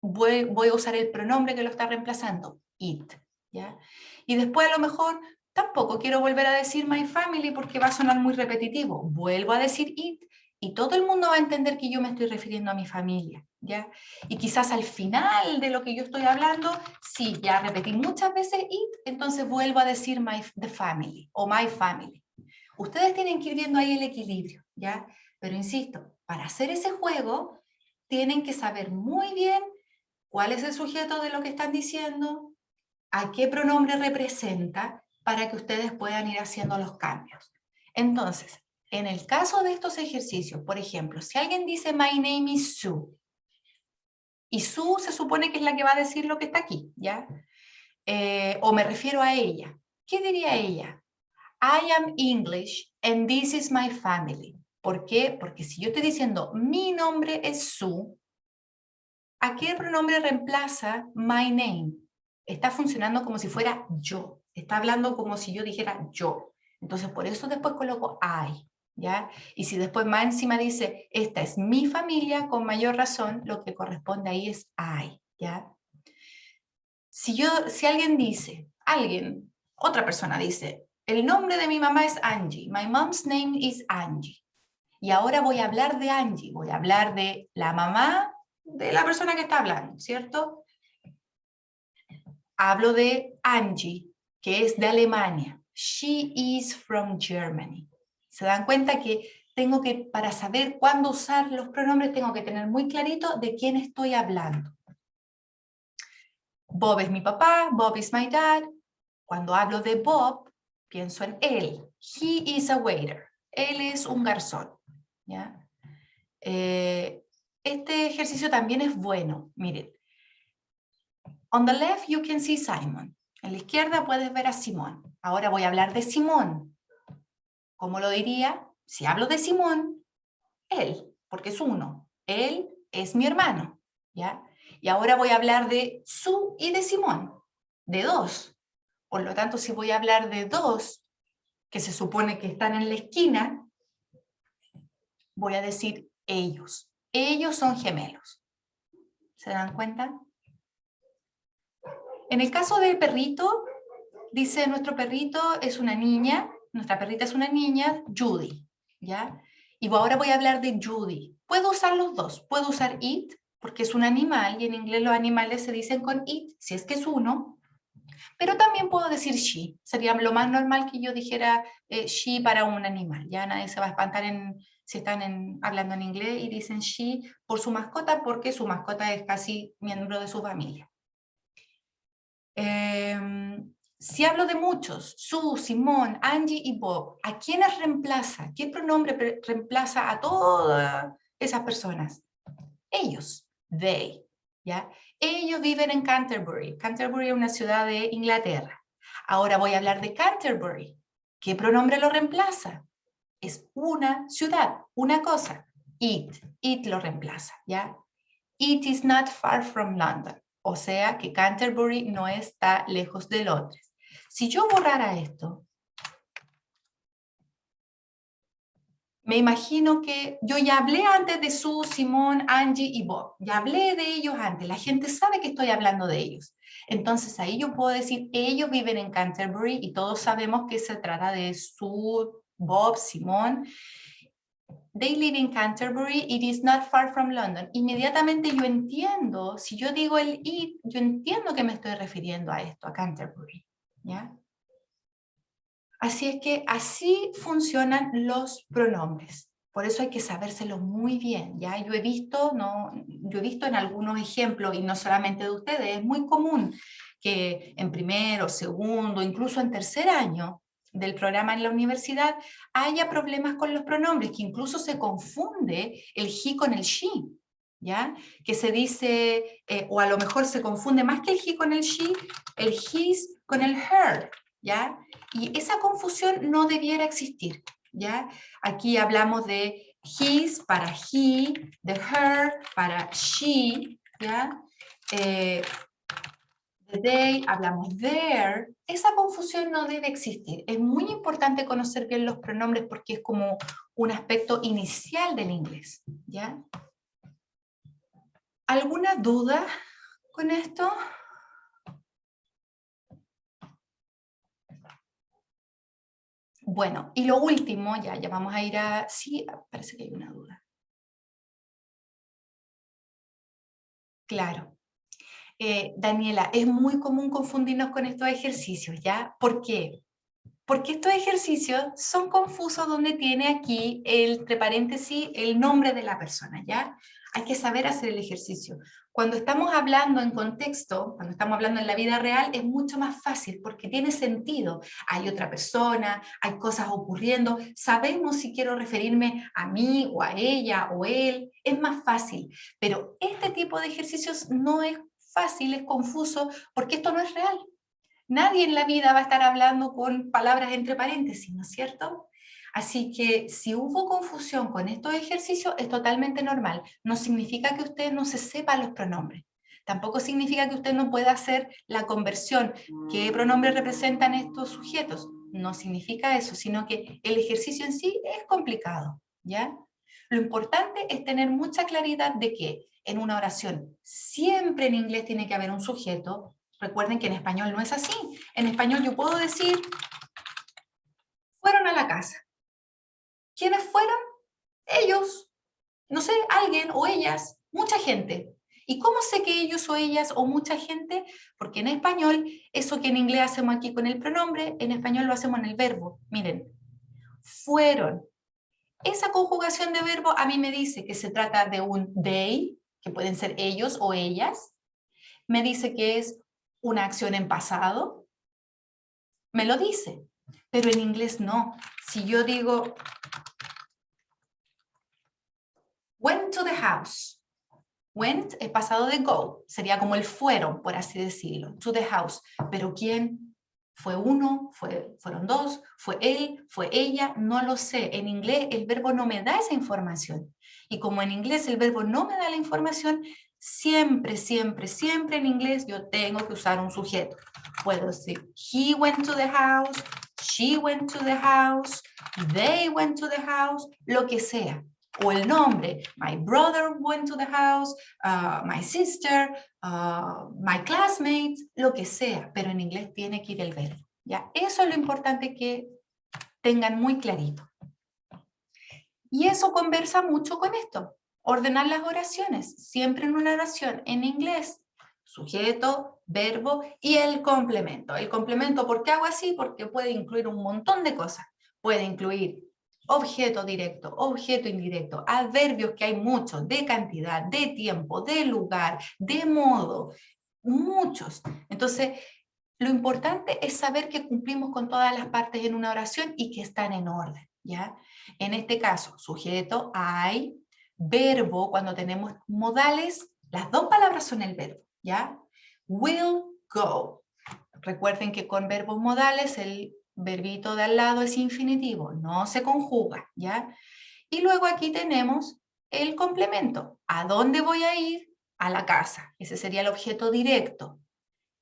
voy a usar el pronombre que lo está reemplazando, it, ¿ya? Y después a lo mejor tampoco quiero volver a decir my family porque va a sonar muy repetitivo, vuelvo a decir it, y todo el mundo va a entender que yo me estoy refiriendo a mi familia, ¿ya? Y quizás al final de lo que yo estoy hablando, sí, ya repetí muchas veces it, entonces vuelvo a decir the family o my family. Ustedes tienen que ir viendo ahí el equilibrio, ¿ya? Pero insisto, para hacer ese juego, tienen que saber muy bien cuál es el sujeto de lo que están diciendo, a qué pronombre representa, para que ustedes puedan ir haciendo los cambios. Entonces, en el caso de estos ejercicios, por ejemplo, si alguien dice my name is Sue, y Sue se supone que es la que va a decir lo que está aquí, ¿ya? O me refiero a ella. ¿Qué diría ella? I am English and this is my family. ¿Por qué? Porque si yo estoy diciendo mi nombre es Sue, ¿a qué pronombre reemplaza my name? Está funcionando como si fuera yo. Está hablando como si yo dijera yo. Entonces, por eso después coloco I, ¿ya? Y si después más encima dice, esta es mi familia, con mayor razón, lo que corresponde ahí es I, ¿ya? Si alguien dice, otra persona dice, el nombre de mi mamá es Angie, my mom's name is Angie. Y ahora voy a hablar de Angie, voy a hablar de la mamá de la persona que está hablando, ¿cierto? Hablo de Angie, que es de Alemania. She is from Germany. ¿Se dan cuenta que para saber cuándo usar los pronombres, tengo que tener muy clarito de quién estoy hablando? Bob es mi papá, Bob is my dad. Cuando hablo de Bob, pienso en él. He is a waiter. Él es un garzón, ¿ya? Este ejercicio también es bueno. Miren. On the left you can see Simon. En la izquierda puedes ver a Simón. Ahora voy a hablar de Simón. ¿Cómo lo diría? Si hablo de Simón, él, porque es uno. Él es mi hermano, ¿ya? Y ahora voy a hablar de Sue y de Simón, de dos. Por lo tanto, si voy a hablar de dos, que se supone que están en la esquina, voy a decir ellos. Ellos son gemelos. ¿Se dan cuenta? En el caso del perrito, dice nuestro perrito es una niña, nuestra perrita es una niña, Judy, ¿ya? Y ahora voy a hablar de Judy. Puedo usar los dos, puedo usar it, porque es un animal, y en inglés los animales se dicen con it, si es que es uno, pero también puedo decir she, sería lo más normal que yo dijera she para un animal, ya nadie se va a espantar si están hablando en inglés y dicen she por su mascota, porque su mascota es casi miembro de su familia. Si hablo de muchos, Sue, Simón, Angie y Bob, ¿a quiénes reemplaza? ¿Qué pronombre reemplaza a todas esas personas? Ellos, they, ¿ya? Ellos viven en Canterbury. Canterbury es una ciudad de Inglaterra. Ahora voy a hablar de Canterbury. ¿Qué pronombre lo reemplaza? Es una ciudad, una cosa. It lo reemplaza, ¿ya? It is not far from London. O sea que Canterbury no está lejos de Londres. Si yo borrara esto, me imagino que yo ya hablé antes de Sue, Simón, Angie y Bob. Ya hablé de ellos antes. La gente sabe que estoy hablando de ellos. Entonces ahí yo puedo decir, ellos viven en Canterbury y todos sabemos que se trata de Sue, Bob, Simón. They live in Canterbury, it is not far from London. Inmediatamente yo entiendo, si yo digo el it, yo entiendo que me estoy refiriendo a esto, a Canterbury, ¿ya? Así es que así funcionan los pronombres. Por eso hay que sabérselos muy bien, ¿ya? Yo he visto en algunos ejemplos, y no solamente de ustedes, es muy común que en primero, segundo, incluso en tercer año, del programa en la universidad haya problemas con los pronombres, que incluso se confunde el he con el she, ¿ya? Que se dice, o a lo mejor se confunde más que el he con el she, el his con el her, ¿ya? Y esa confusión no debiera existir, ¿ya? Aquí hablamos de his para he, de her para she, ¿ya? The they, hablamos their, esa confusión no debe existir. Es muy importante conocer bien los pronombres porque es como un aspecto inicial del inglés, ¿ya? ¿Alguna duda con esto? Bueno, y lo último, ya vamos a ir a... Sí, parece que hay una duda. Claro. Daniela, es muy común confundirnos con estos ejercicios, ¿ya? ¿Por qué? Porque estos ejercicios son confusos donde tiene aquí, entre paréntesis, el nombre de la persona, ¿ya? Hay que saber hacer el ejercicio. Cuando estamos hablando en contexto, cuando estamos hablando en la vida real, es mucho más fácil porque tiene sentido. Hay otra persona, hay cosas ocurriendo, sabemos si quiero referirme a mí o a ella o él, es más fácil. Pero este tipo de ejercicios no es fácil, es confuso, porque esto no es real. Nadie en la vida va a estar hablando con palabras entre paréntesis, ¿no es cierto? Así que si hubo confusión con estos ejercicios es totalmente normal. No significa que usted no se sepa los pronombres. Tampoco significa que usted no pueda hacer la conversión. ¿Qué pronombres representan estos sujetos? No significa eso, sino que el ejercicio en sí es complicado, ¿ya? Lo importante es tener mucha claridad de que en una oración siempre en inglés tiene que haber un sujeto. Recuerden que en español no es así. En español yo puedo decir, fueron a la casa. ¿Quiénes fueron? Ellos. No sé, alguien o ellas, mucha gente. ¿Y cómo sé que ellos o ellas o mucha gente? Porque en español, eso que en inglés hacemos aquí con el pronombre, en español lo hacemos en el verbo. Miren, fueron. Esa conjugación de verbo a mí me dice que se trata de un they, que pueden ser ellos o ellas. Me dice que es una acción en pasado. Me lo dice, pero en inglés no. Si yo digo, went to the house. Went es pasado de go, sería como el fueron, por así decirlo, to the house. Pero ¿quién? ¿Fue uno? ¿Fueron dos? ¿Fue él? ¿Fue ella? No lo sé. En inglés el verbo no me da esa información. Y como en inglés el verbo no me da la información, siempre, siempre, siempre en inglés yo tengo que usar un sujeto. Puedo decir, he went to the house, she went to the house, they went to the house, lo que sea. O el nombre, my brother went to the house, my sister, my classmate, lo que sea, pero en inglés tiene que ir el verbo. ¿Ya? Eso es lo importante que tengan muy clarito. Y eso conversa mucho con esto, ordenar las oraciones, siempre en una oración en inglés, sujeto, verbo y el complemento. El complemento, ¿por qué hago así? Porque puede incluir un montón de cosas. Puede incluir objeto directo, objeto indirecto, adverbios que hay muchos, de cantidad, de tiempo, de lugar, de modo, muchos. Entonces, lo importante es saber que cumplimos con todas las partes en una oración y que están en orden, ¿ya? En este caso, sujeto, I, verbo, cuando tenemos modales, las dos palabras son el verbo, ¿ya? Will go. Recuerden que con verbos modales el verbito de al lado es infinitivo, no se conjuga, ¿ya? Y luego aquí tenemos el complemento. ¿A dónde voy a ir? A la casa. Ese sería el objeto directo.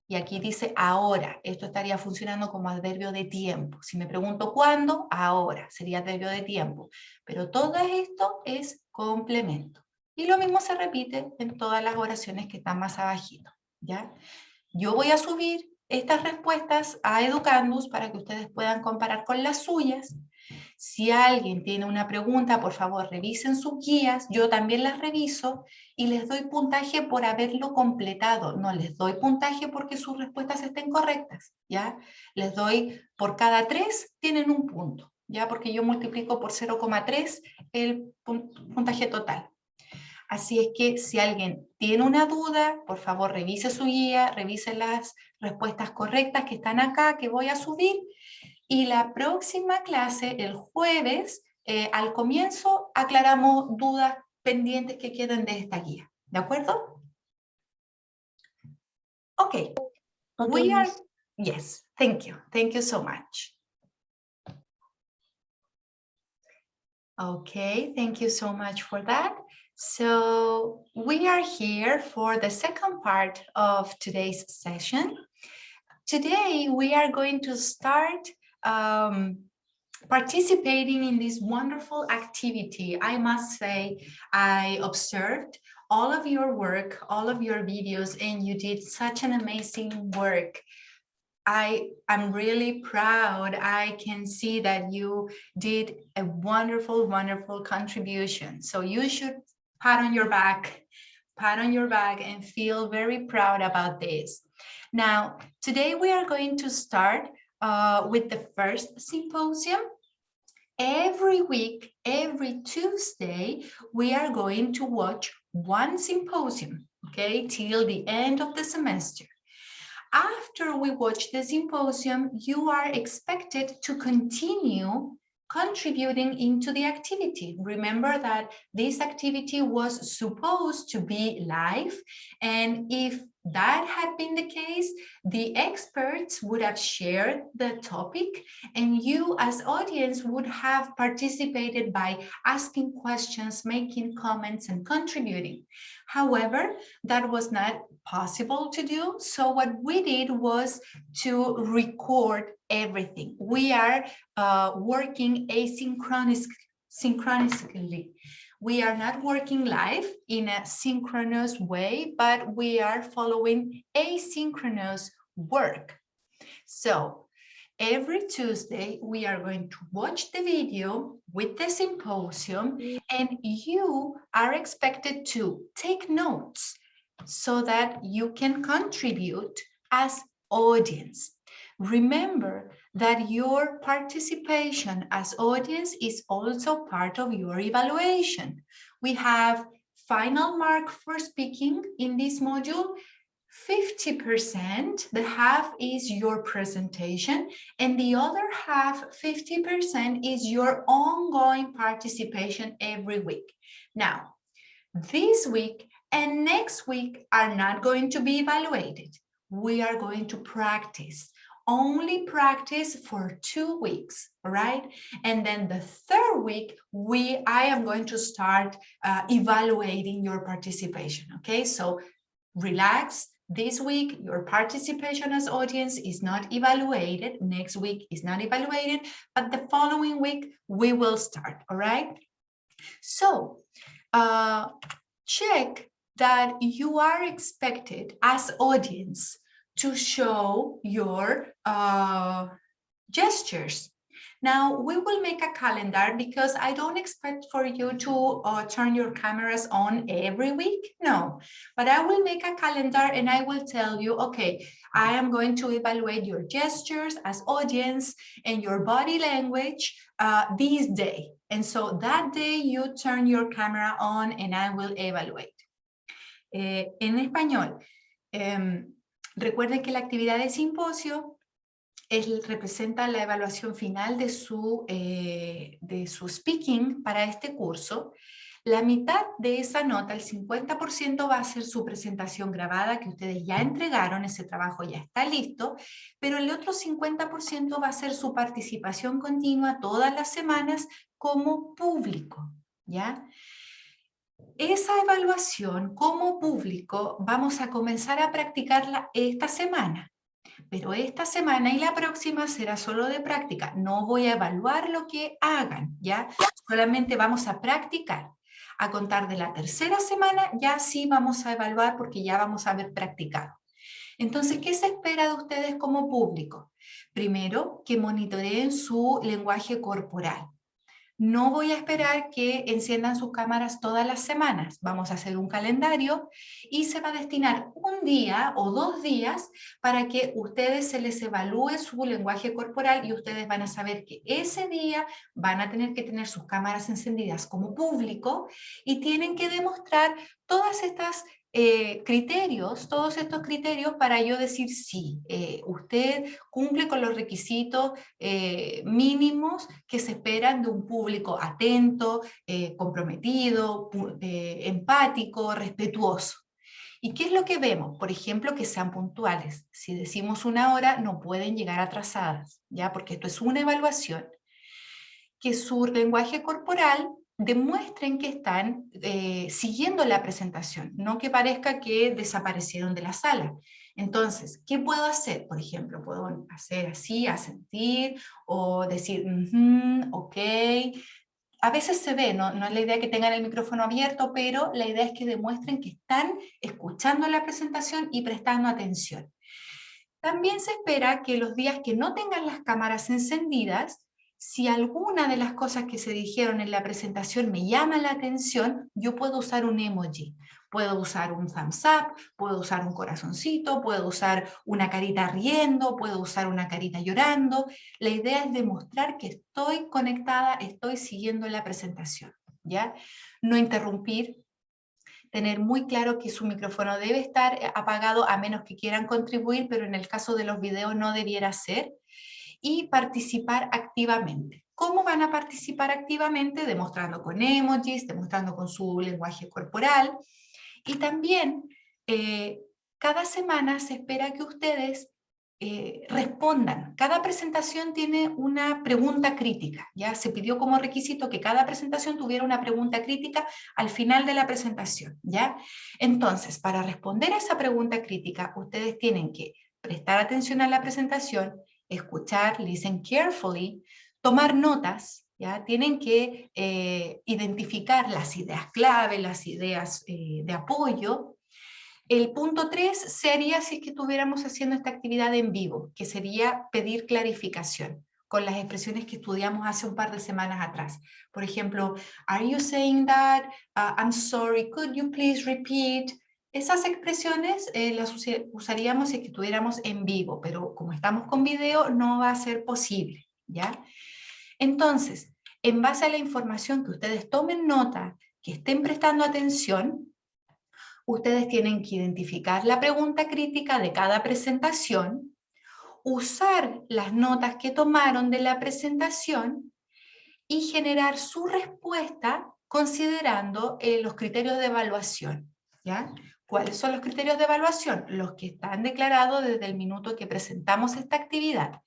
Y aquí dice ahora. Esto estaría funcionando como adverbio de tiempo. Si me pregunto cuándo, ahora. Sería adverbio de tiempo. Pero todo esto es complemento. Y lo mismo se repite en todas las oraciones que están más abajito, ¿ya? Yo voy a subir estas respuestas a Educandus para que ustedes puedan comparar con las suyas. Si alguien tiene una pregunta, por favor, revisen sus guías. Yo también las reviso y les doy puntaje por haberlo completado. No les doy puntaje porque sus respuestas estén correctas, ¿ya? Les doy por cada 3 tienen un punto, ¿ya? Porque yo multiplico por 0,3 el puntaje total. Así es que si alguien tiene una duda, por favor revise su guía, revise las respuestas correctas que están acá, que voy a subir, Y la próxima clase, el jueves, al comienzo, aclaramos dudas pendientes que quedan de esta guía. ¿De acuerdo? Okay. Okay, We are, Miss. yes, thank you. Thank you so much. Okay, thank you so much for that. So we are here for the second part of today's session. Today, we are going to start participating in this wonderful activity. I must say, I observed all of your work, all of your videos, and you did such an amazing work. I am really proud. I can see that you did a wonderful, wonderful contribution. So you should pat on your back and feel very proud about this. Now, today we are going to start with the first symposium. Every week, every Tuesday, we are going to watch one symposium, okay, till the end of the semester. After we watch the symposium, you are expected to continue contributing into the activity. Remember that this activity was supposed to be live, and if that had been the case, the experts would have shared the topic, and you as audience would have participated by asking questions, making comments, and contributing. However, that was not possible to do. So what we did was to record everything. We are working synchronously. We are not working live in a synchronous way, but we are following asynchronous work. So every Tuesday, we are going to watch the video with the symposium, and you are expected to take notes so that you can contribute as audience. Remember that your participation as audience is also part of your evaluation. We have final mark for speaking in this module. 50%, the half is your presentation, and the other half, 50%, is your ongoing participation every week. Now, this week and next week are not going to be evaluated. We are going to practice. Only practice for 2 weeks, right? And then the third week, I am going to start evaluating your participation, okay? So relax. This week, your participation as audience is not evaluated. Next week is not evaluated, but the following week, we will start, all right? So check that you are expected as audience to show your gestures. Now, we will make a calendar because I don't expect for you to turn your cameras on every week. No, but I will make a calendar and I will tell you, okay, I am going to evaluate your gestures as audience and your body language this day. And so that day you turn your camera on and I will evaluate. En español, recuerden que la actividad de simposio representa la evaluación final de su speaking para este curso. La mitad de esa nota, el 50%, va a ser su presentación grabada que ustedes ya entregaron, ese trabajo ya está listo, pero el otro 50% va a ser su participación continua todas las semanas como público, ¿ya? Esa evaluación como público vamos a comenzar a practicarla esta semana. Pero esta semana y la próxima será solo de práctica. No voy a evaluar lo que hagan, ¿ya? Solamente vamos a practicar. A contar de la tercera semana ya sí vamos a evaluar porque ya vamos a haber practicado. Entonces, ¿qué se espera de ustedes como público? Primero, que monitoreen su lenguaje corporal. No voy a esperar que enciendan sus cámaras todas las semanas. Vamos a hacer un calendario y se va a destinar un día o 2 días para que ustedes se les evalúe su lenguaje corporal y ustedes van a saber que ese día van a tener que tener sus cámaras encendidas como público y tienen que demostrar todas estas criterios, todos estos criterios para yo decir sí, usted cumple con los requisitos mínimos que se esperan de un público atento, comprometido, empático, respetuoso. ¿Y qué es lo que vemos? Por ejemplo, que sean puntuales. Si decimos 1 hora, no pueden llegar atrasadas, ¿ya? Porque esto es una evaluación. Que su lenguaje corporal demuestren que están siguiendo la presentación, no que parezca que desaparecieron de la sala. Entonces, ¿qué puedo hacer? Por ejemplo, puedo hacer así, asentir, o decir, ok. A veces se ve, no es la idea que tengan el micrófono abierto, pero la idea es que demuestren que están escuchando la presentación y prestando atención. También se espera que los días que no tengan las cámaras encendidas, si alguna de las cosas que se dijeron en la presentación me llama la atención, yo puedo usar un emoji. Puedo usar un thumbs up, puedo usar un corazoncito, puedo usar una carita riendo, puedo usar una carita llorando. La idea es demostrar que estoy conectada, estoy siguiendo la presentación, ¿ya? No interrumpir, tener muy claro que su micrófono debe estar apagado a menos que quieran contribuir, pero en el caso de los videos no debiera ser, y participar activamente. ¿Cómo van a participar activamente? Demostrando con emojis, demostrando con su lenguaje corporal, y también cada semana se espera que ustedes respondan. Cada presentación tiene una pregunta crítica, ¿ya? Se pidió como requisito que cada presentación tuviera una pregunta crítica al final de la presentación, ¿ya? Entonces, para responder a esa pregunta crítica, ustedes tienen que prestar atención a la presentación, escuchar, listen carefully, tomar notas, ¿ya? Tienen que identificar las ideas clave, las ideas de apoyo. El punto 3 sería si es que estuviéramos haciendo esta actividad en vivo, que sería pedir clarificación con las expresiones que estudiamos hace un par de semanas atrás. Por ejemplo, are you saying that? I'm sorry, could you please repeat? Esas expresiones las usaríamos si es que estuviéramos en vivo, pero como estamos con video no va a ser posible, ¿ya? Entonces, en base a la información que ustedes tomen nota, que estén prestando atención, ustedes tienen que identificar la pregunta crítica de cada presentación, usar las notas que tomaron de la presentación y generar su respuesta considerando los criterios de evaluación, ¿ya? ¿Cuáles son los criterios de evaluación? Los que están declarados desde el minuto que presentamos esta actividad.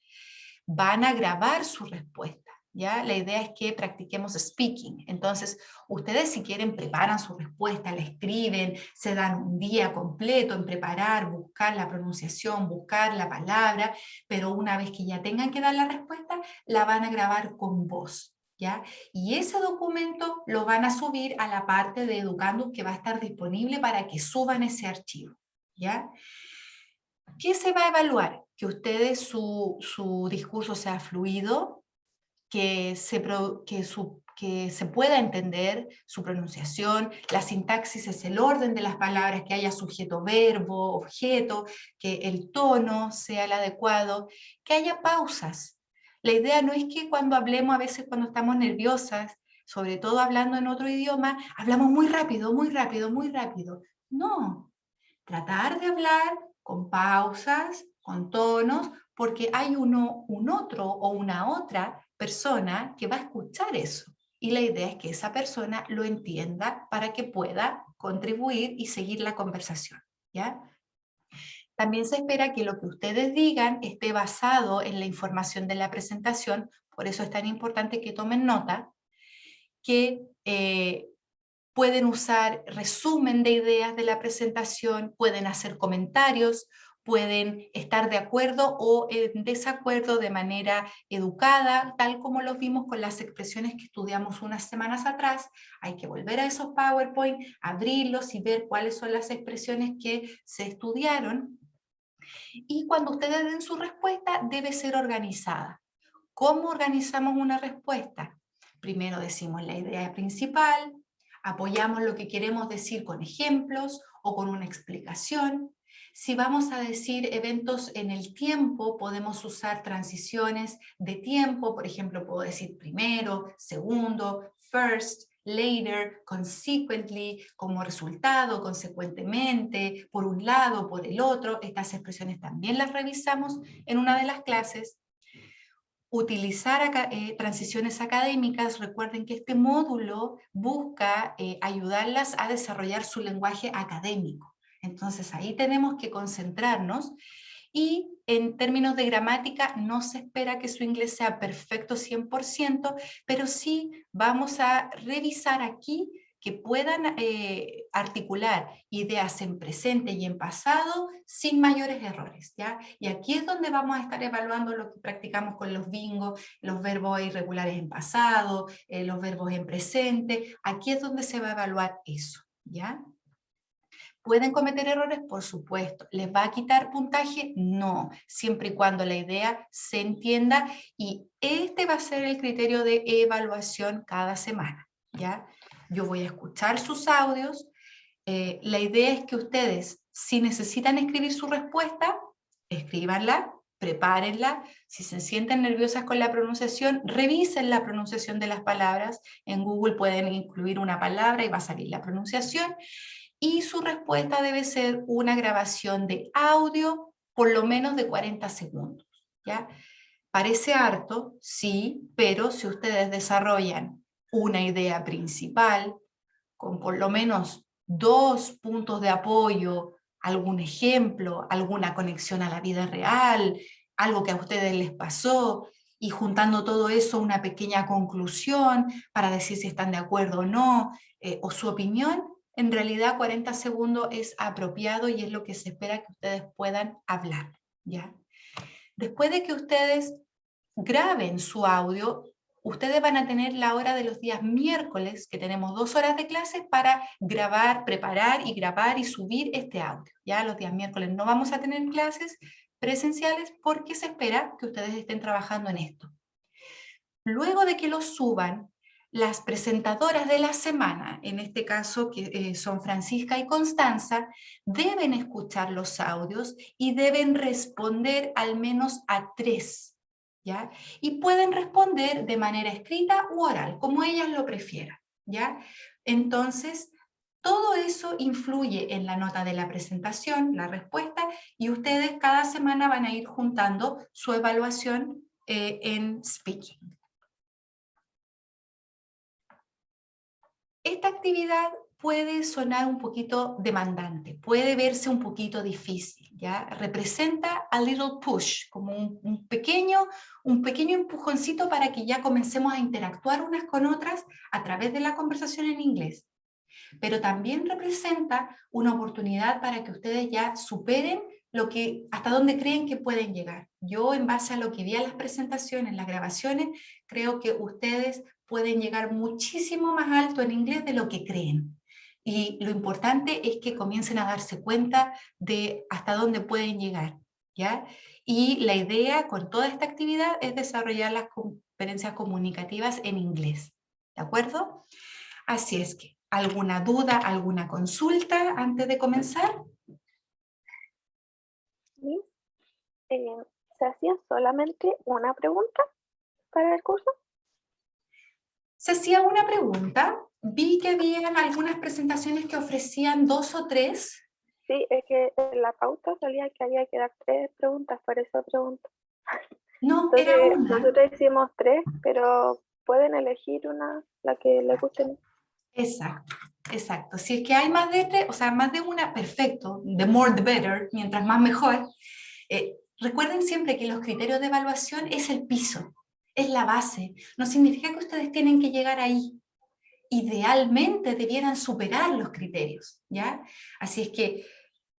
Van a grabar su respuesta, ¿ya? La idea es que practiquemos speaking. Entonces, ustedes si quieren preparan su respuesta, la escriben, se dan un día completo en preparar, buscar la pronunciación, buscar la palabra, pero una vez que ya tengan que dar la respuesta, la van a grabar con voz, ¿ya? Y ese documento lo van a subir a la parte de Educandus que va a estar disponible para que suban ese archivo, ¿ya? ¿Qué se va a evaluar? Que ustedes su discurso sea fluido, que se pueda entender su pronunciación, la sintaxis es el orden de las palabras, que haya sujeto, verbo, objeto, que el tono sea el adecuado, que haya pausas. La idea no es que cuando hablemos, a veces cuando estamos nerviosas, sobre todo hablando en otro idioma, hablamos muy rápido, muy rápido, muy rápido. No, tratar de hablar con pausas, con tonos, porque hay un otro o una otra persona que va a escuchar eso. Y la idea es que esa persona lo entienda para que pueda contribuir y seguir la conversación, ¿ya? También se espera que lo que ustedes digan esté basado en la información de la presentación, por eso es tan importante que tomen nota, que pueden usar resumen de ideas de la presentación, pueden hacer comentarios, pueden estar de acuerdo o en desacuerdo de manera educada, tal como lo vimos con las expresiones que estudiamos unas semanas atrás. Hay que volver a esos PowerPoint, abrirlos y ver cuáles son las expresiones que se estudiaron. Y cuando ustedes den su respuesta, debe ser organizada. ¿Cómo organizamos una respuesta? Primero decimos la idea principal, apoyamos lo que queremos decir con ejemplos o con una explicación. Si vamos a decir eventos en el tiempo, podemos usar transiciones de tiempo, por ejemplo, puedo decir primero, segundo, first, later, consequently, como resultado, consecuentemente, por un lado, por el otro. Estas expresiones también las revisamos en una de las clases. Utilizar transiciones académicas. Recuerden que este módulo busca ayudarlas a desarrollar su lenguaje académico. Entonces ahí tenemos que concentrarnos. Y en términos de gramática, no se espera que su inglés sea perfecto 100%, pero sí vamos a revisar aquí que puedan articular ideas en presente y en pasado sin mayores errores, ¿ya? Y aquí es donde vamos a estar evaluando lo que practicamos con los bingos, los verbos irregulares en pasado, los verbos en presente. Aquí es donde se va a evaluar eso, ¿ya? ¿Pueden cometer errores? Por supuesto. ¿Les va a quitar puntaje? No, siempre y cuando la idea se entienda, y este va a ser el criterio de evaluación cada semana, ¿ya? Yo voy a escuchar sus audios. La idea es que ustedes, si necesitan escribir su respuesta, escríbanla, prepárenla. Si se sienten nerviosas con la pronunciación, revisen la pronunciación de las palabras. En Google pueden incluir una palabra y va a salir la pronunciación. Y su respuesta debe ser una grabación de audio por lo menos de 40 segundos, ¿ya? Parece harto, sí, pero si ustedes desarrollan una idea principal, con por lo menos 2 puntos de apoyo, algún ejemplo, alguna conexión a la vida real, algo que a ustedes les pasó, y juntando todo eso una pequeña conclusión para decir si están de acuerdo o no, o su opinión, en realidad 40 segundos es apropiado y es lo que se espera que ustedes puedan hablar, ¿ya? Después de que ustedes graben su audio, ustedes van a tener la hora de los días miércoles, que tenemos 2 horas de clases para grabar, preparar y grabar y subir este audio. Ya los días miércoles no vamos a tener clases presenciales porque se espera que ustedes estén trabajando en esto. Luego de que lo suban, las presentadoras de la semana, en este caso que son Francisca y Constanza, deben escuchar los audios y deben responder al menos a 3, ¿ya? Y pueden responder de manera escrita u oral, como ellas lo prefieran, ¿ya? Entonces, todo eso influye en la nota de la presentación, la respuesta, y ustedes cada semana van a ir juntando su evaluación en speaking. Esta actividad puede sonar un poquito demandante, puede verse un poquito difícil, ¿ya? Representa a little push, como un pequeño empujoncito para que ya comencemos a interactuar unas con otras a través de la conversación en inglés. Pero también representa una oportunidad para que ustedes ya superen hasta dónde creen que pueden llegar. Yo, en base a lo que vi en las presentaciones, las grabaciones, creo que ustedes pueden llegar muchísimo más alto en inglés de lo que creen. Y lo importante es que comiencen a darse cuenta de hasta dónde pueden llegar, ¿ya? Y la idea con toda esta actividad es desarrollar las competencias comunicativas en inglés, ¿de acuerdo? Así es que, ¿alguna duda, alguna consulta antes de comenzar? Sí. ¿Se hacía solamente una pregunta para el curso? Se hacía una pregunta, vi que habían algunas presentaciones que ofrecían 2 o 3. Sí, es que en la pauta salía que había que dar 3 preguntas, por eso pregunto. No, Entonces, era una. nosotros hicimos 3, pero pueden elegir una, la que les guste. Exacto, exacto. Si es que hay más de 3, o sea, más de una, perfecto. The more the better, mientras más mejor. Recuerden siempre que los criterios de evaluación es el piso, es la base. No significa que ustedes tienen que llegar ahí. Idealmente debieran superar los criterios, ¿ya? Así es que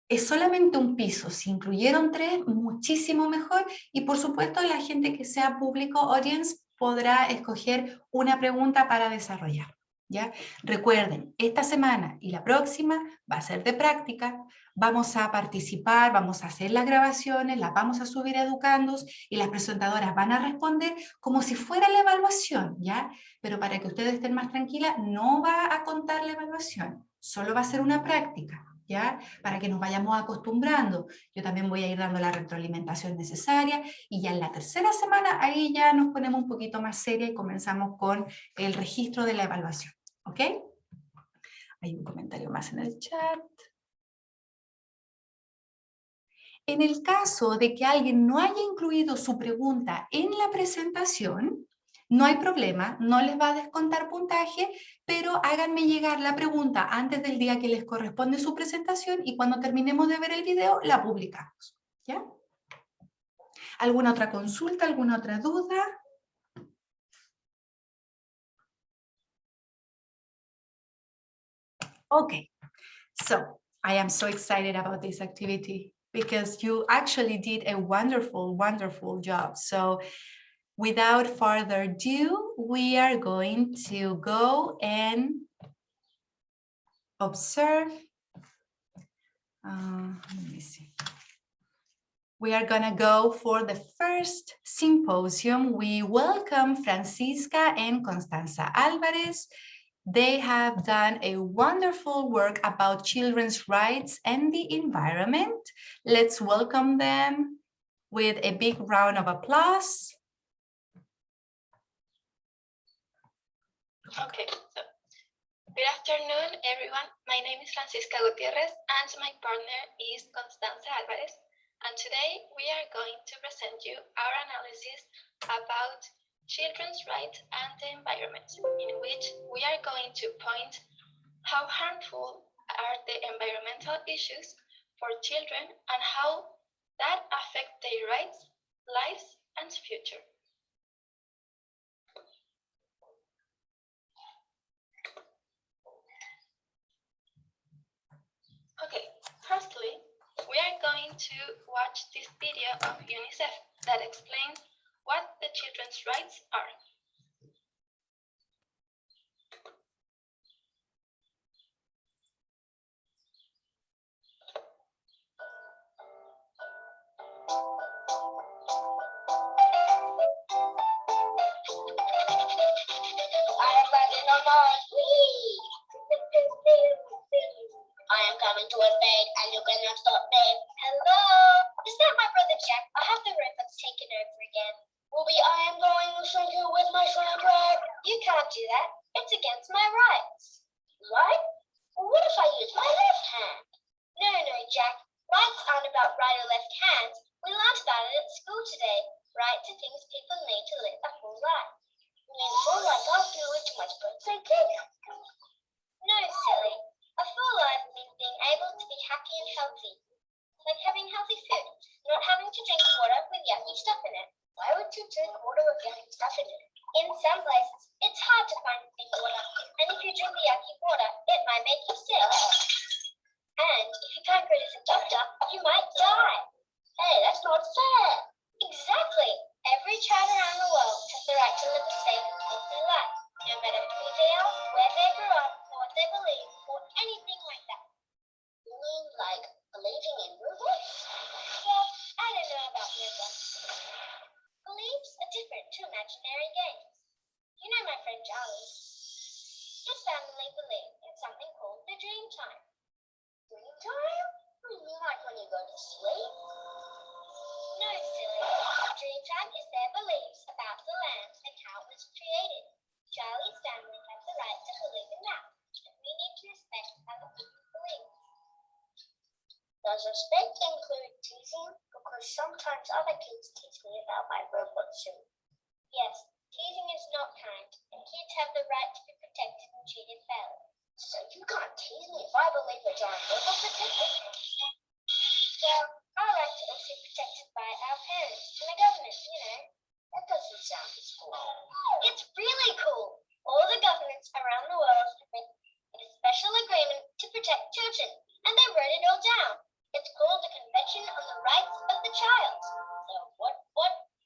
es solamente un piso. Si incluyeron 3, muchísimo mejor. Y por supuesto, la gente que sea público audience podrá escoger una pregunta para desarrollar, ¿ya? Recuerden, esta semana y la próxima va a ser de práctica. Vamos a participar, vamos a hacer las grabaciones, las vamos a subir a Educandos y las presentadoras van a responder como si fuera la evaluación, ¿ya? Pero para que ustedes estén más tranquilas, no va a contar la evaluación, solo va a ser una práctica, ¿ya? Para que nos vayamos acostumbrando. Yo también voy a ir dando la retroalimentación necesaria y ya en la tercera semana ahí ya nos ponemos un poquito más seria y comenzamos con el registro de la evaluación, ¿Ok? Hay un comentario más en el chat. En el caso de que alguien no haya incluido su pregunta en la presentación, no hay problema, no les va a descontar puntaje, pero háganme llegar la pregunta antes del día que les corresponde su presentación y cuando terminemos de ver el video, la publicamos. ¿Ya? ¿Alguna otra consulta, alguna otra duda? Okay, so I am so excited about this activity because you actually did a wonderful, wonderful job. So without further ado, we are going to go and observe. Let me see. We are going to go for the first symposium. We welcome Francisca and Constanza Alvarez. They have done a wonderful work about children's rights and the environment. Let's welcome them with a big round of applause. Okay, so good afternoon, everyone. My name is Francisca Gutierrez, and my partner is Constanza Alvarez. And today we are going to present you our analysis about children's rights and the environment, in which we are going to point how harmful are the environmental issues for children and how that affect their rights, lives, and future. Okay, firstly, we are going to watch this video of UNICEF that explains what the children's rights are. I am coming to invade, and you cannot stop me. Hello? Is that my brother Jack? I have the robots taken over again. Ruby, I am going to send you with my soundtrack. You can't do that. It's against my rights. Right? Well, what if I use my left hand? No, Jack. Rights aren't about right or left hands. We learned about it at school today. Right to things people need to live a full life. You mean full life after which much birthday cake? No, silly. A full life means being able to be happy and healthy. Like having healthy food, not having to drink water with yucky stuff in it. Why would you drink water with yucky stuff in it? In some places, it's hard to find clean water, and if you drink the yucky water, it might make you sick. And if you can't go to the doctor, you might die. Hey, that's not fair. Exactly. Every child around the world has the right to live a safe and healthy life, no matter who they are, where they grew up, or what they believe, or anything like that. You mean like believing in robots? Well, I don't know about robots. Beliefs are different to imaginary games. You know my friend Charlie. His family believe in something called the dream time. Dream time? You mean like when you go to sleep? No, silly. Dream time is their beliefs about the land and how it was created. Charlie's family has the right to believe in that, and we need to respect other people's beliefs. Does respect include teasing? Because sometimes other kids tease me about my robot suit. Yes, teasing is not kind, and kids have the right to be protected and treated fairly. So you can't tease me if I believe a giant robot protected? Well, our rights are also protected by our parents and the government, you know. That doesn't sound as cool. It's really cool. All the governments around the world have made a special agreement to protect children, and they wrote it all down. It's called the Convention on the Rights of the Child. So what?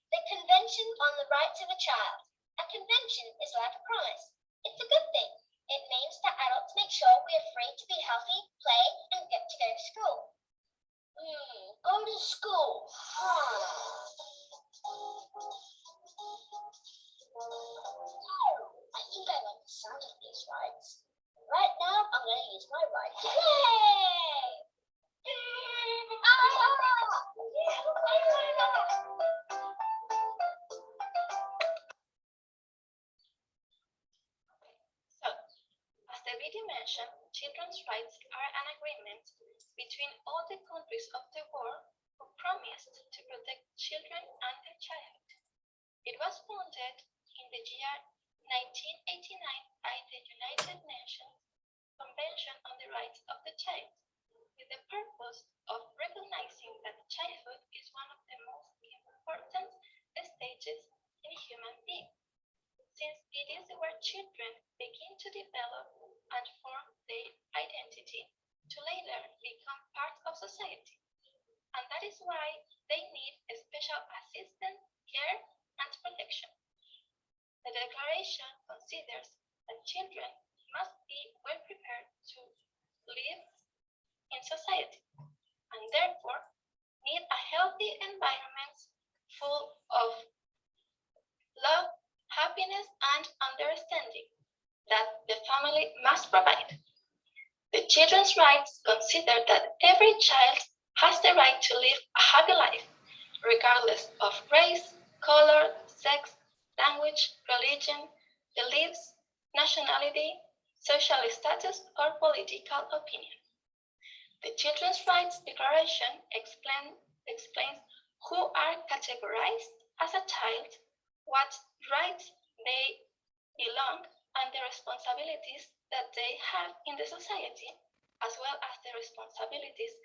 The Convention on the Rights of a Child. A convention is like a promise. It's a good thing. It means that adults make sure we are free to be healthy, play, and get to go to school. Go to school. I think I like the sound of these rights. Right now, I'm going to use my right. Yay! So, already mentioned, children's rights are an agreement between all the countries of the world who promised to protect children and their childhood. It was founded in the year 1989 by the United Nations Convention on the Rights of the Child, with the purpose of recognizing that childhood is one of the most important stages in a human being, since it is where children begin to develop and form their identity to later become part of society. And that is why they need special assistance, care, and protection. The Declaration considers that children must be well prepared to live in society and therefore need a healthy environment full of love, happiness, and understanding that the family must provide. The children's rights consider that every child has the right to live a happy life, regardless of race, color, sex, language, religion, beliefs, nationality, social status, or political opinion. The Children's Rights Declaration explains who are categorized as a child, what rights they belong, and the responsibilities that they have in the society, as well as the responsibilities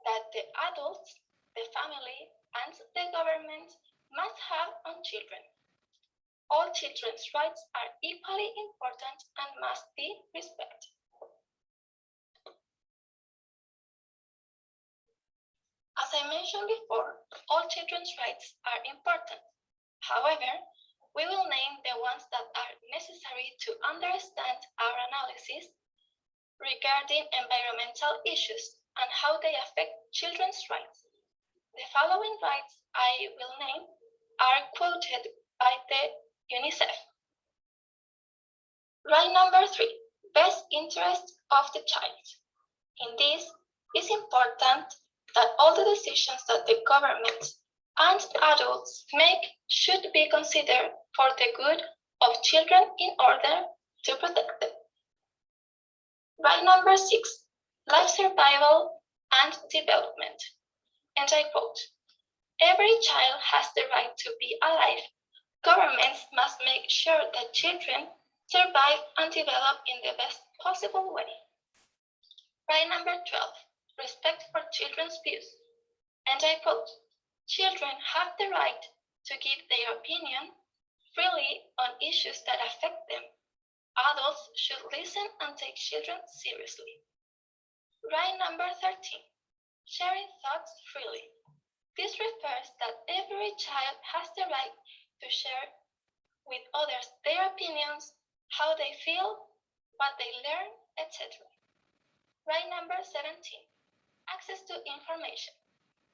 that the adults, the family, and the government must have on children. All children's rights are equally important and must be respected. As I mentioned before, all children's rights are important. However, we will name the ones that are necessary to understand our analysis regarding environmental issues and how they affect children's rights. The following rights I will name are quoted by the UNICEF. Right number 3, best interest of the child. In this, it's important that all the decisions that the government and adults make should be considered for the good of children in order to protect them. Right number 6, life survival and development. And I quote, every child has the right to be alive. Governments must make sure that children survive and develop in the best possible way. Right number 12, respect for children's views. And I quote, children have the right to give their opinion freely on issues that affect them. Adults should listen and take children seriously. Right number 13, sharing thoughts freely. This refers that every child has the right to share with others their opinions, how they feel, what they learn, etc. Right number 17, access to information.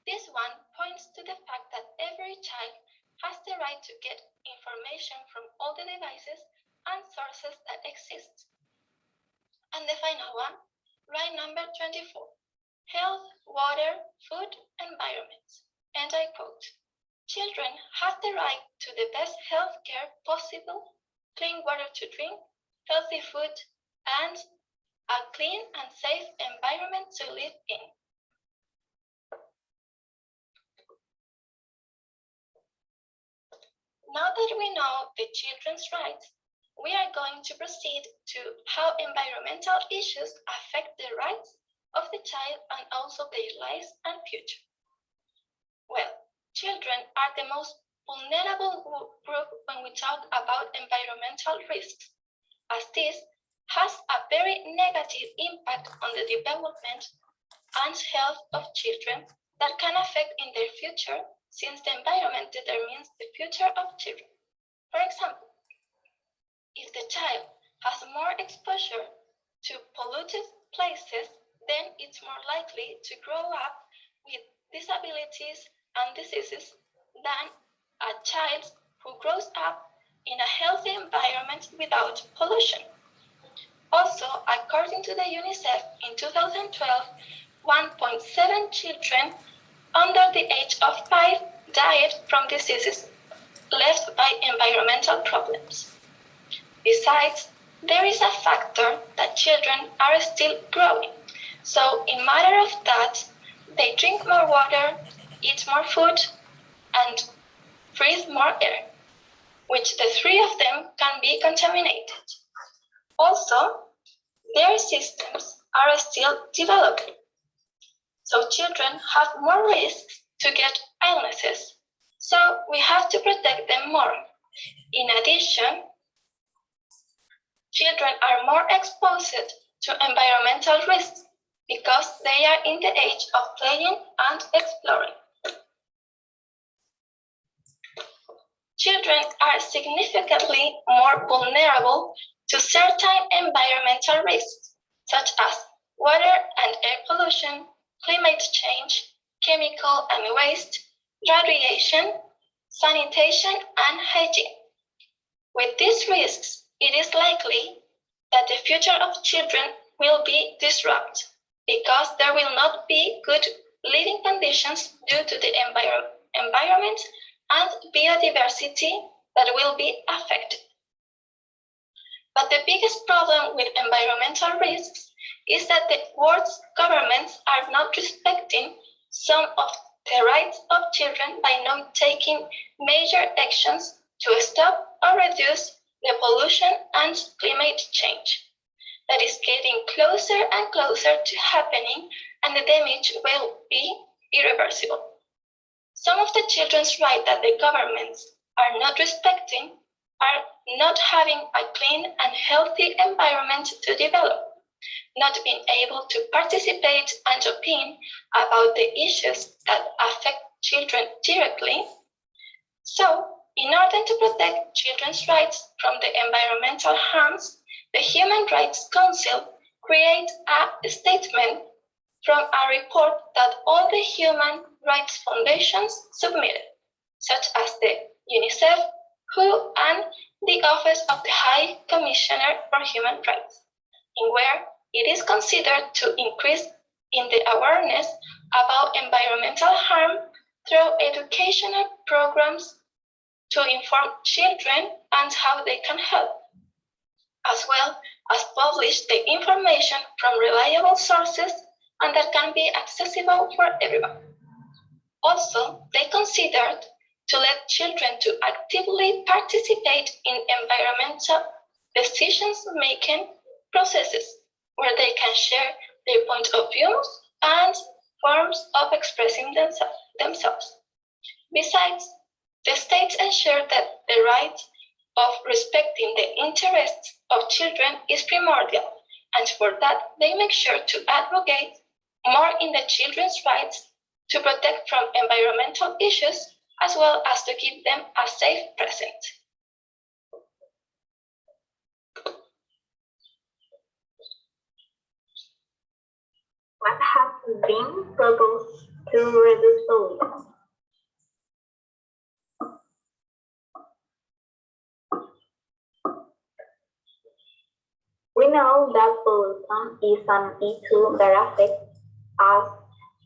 This one points to the fact that every child has the right to get information from all the devices and sources that exist. And the final one, right number 24, health, water, food, environment. And I quote, children have the right to the best health care possible, clean water to drink, healthy food, and a clean and safe environment to live in. Now that we know the children's rights, we are going to proceed to how environmental issues affect the rights of the child and also their lives and future. Well, children are the most vulnerable group when we talk about environmental risks, as this has a very negative impact on the development and health of children that can affect in their future, since the environment determines the future of children. For example, if the child has more exposure to polluted places, then it's more likely to grow up with disabilities and diseases than a child who grows up in a healthy environment without pollution. Also, according to the UNICEF, in 2012, 1.7 children under the age of 5 died from diseases left by environmental problems. Besides, there is a factor that children are still growing. So in matter of that, they drink more water, eat more food, and breathe more air, which the three of them can be contaminated. Also, their systems are still developing. So children have more risks to get illnesses. So we have to protect them more. In addition, children are more exposed to environmental risks because they are in the age of playing and exploring. Children are significantly more vulnerable to certain environmental risks, such as water and air pollution, climate change, chemical and waste, radiation, sanitation, and hygiene. With these risks, it is likely that the future of children will be disrupted because there will not be good living conditions due to the environment and biodiversity that will be affected. But the biggest problem with environmental risks is that the world's governments are not respecting some of the rights of children by not taking major actions to stop or reduce the pollution and climate change that is getting closer and closer to happening, and the damage will be irreversible. Some of the children's rights that the governments are not respecting are not having a clean and healthy environment to develop, not being able to participate and opine about the issues that affect children directly. So, in order to protect children's rights from the environmental harms, the Human Rights Council created a statement from a report that all the human rights foundations submitted, such as the UNICEF, WHO, and the Office of the High Commissioner for Human Rights, in where it is considered to increase in the awareness about environmental harm through educational programs to inform children and how they can help, as well as publish the information from reliable sources and that can be accessible for everyone. Also, they considered to let children to actively participate in environmental decision-making processes where they can share their point of views and forms of expressing themselves. Besides, the states ensure that the right of respecting the interests of children is primordial, and for that they make sure to advocate more in the children's rights to protect from environmental issues as well as to give them a safe present. What has been proposed to reduce pollution? We know that pollution is an issue that affects us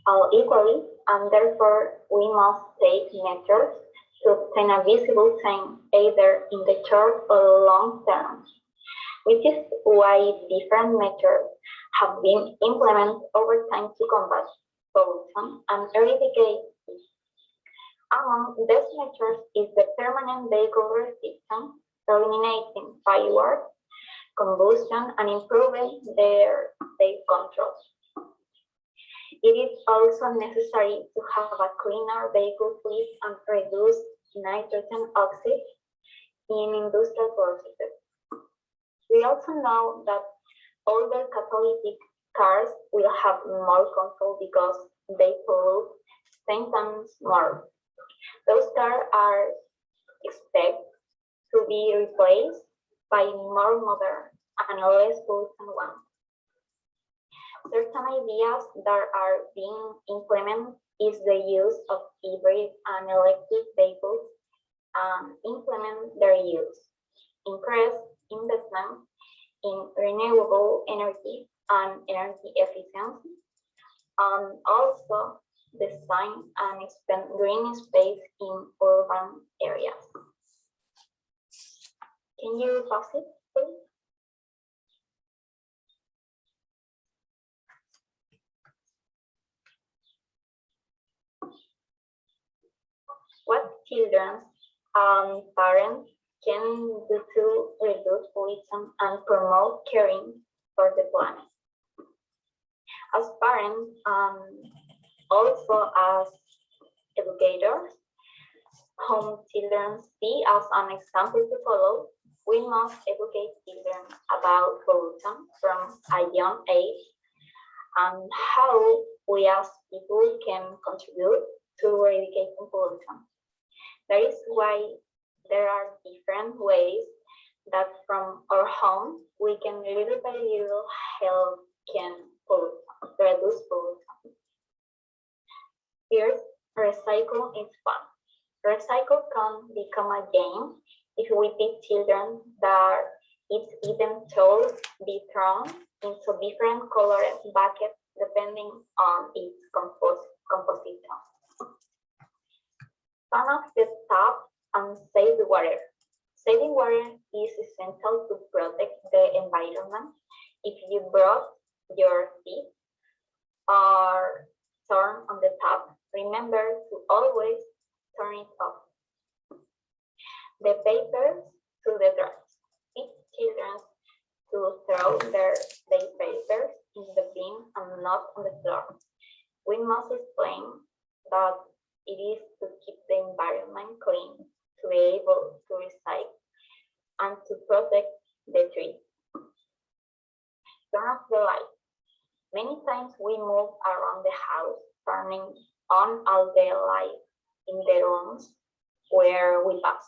all equally, and therefore we must take measures to obtain a visible change either in the short or long term, which is why different measures have been implemented over time to combat pollution and eradicate it. Among these measures is the permanent vehicle restriction, eliminating fireworks, combustion, and improving their safe control. It is also necessary to have a cleaner vehicle fleet and reduce nitrogen oxide in industrial processes. We also know that older catalytic cars will have more control because they pollute 10 times more. Those cars are expected to be replaced by more modern and less pollutant ones. Certain ideas that are being implemented is the use of hybrid and electric vehicles and implement their use, increase investment in renewable energy and energy efficiency, and also design and expand green space in urban areas. Can you pass it, please? children and parents can do to reduce pollution and promote caring for the planet. As parents, also as educators, whom children see as an example to follow, we must educate children about pollution from a young age and how we as people can contribute to eradicating pollution. That is why there are different ways that from our home we can little by little help reduce pollution. First, recycle is fun. Recycle can become a game if we teach children that it's even told be thrown into different colored buckets depending on its composition. Turn off the tap and save the water. Saving water is essential to protect the environment. If you brush your teeth or turn on the tap, remember to always turn it off. The papers to the trash. Teach children to throw their papers in the bin and not on the floor. We must explain that it is to keep the environment clean, to be able to recycle, and to protect the trees. Turn off the light. Many times we move around the house, turning on all the lights in the rooms where we pass.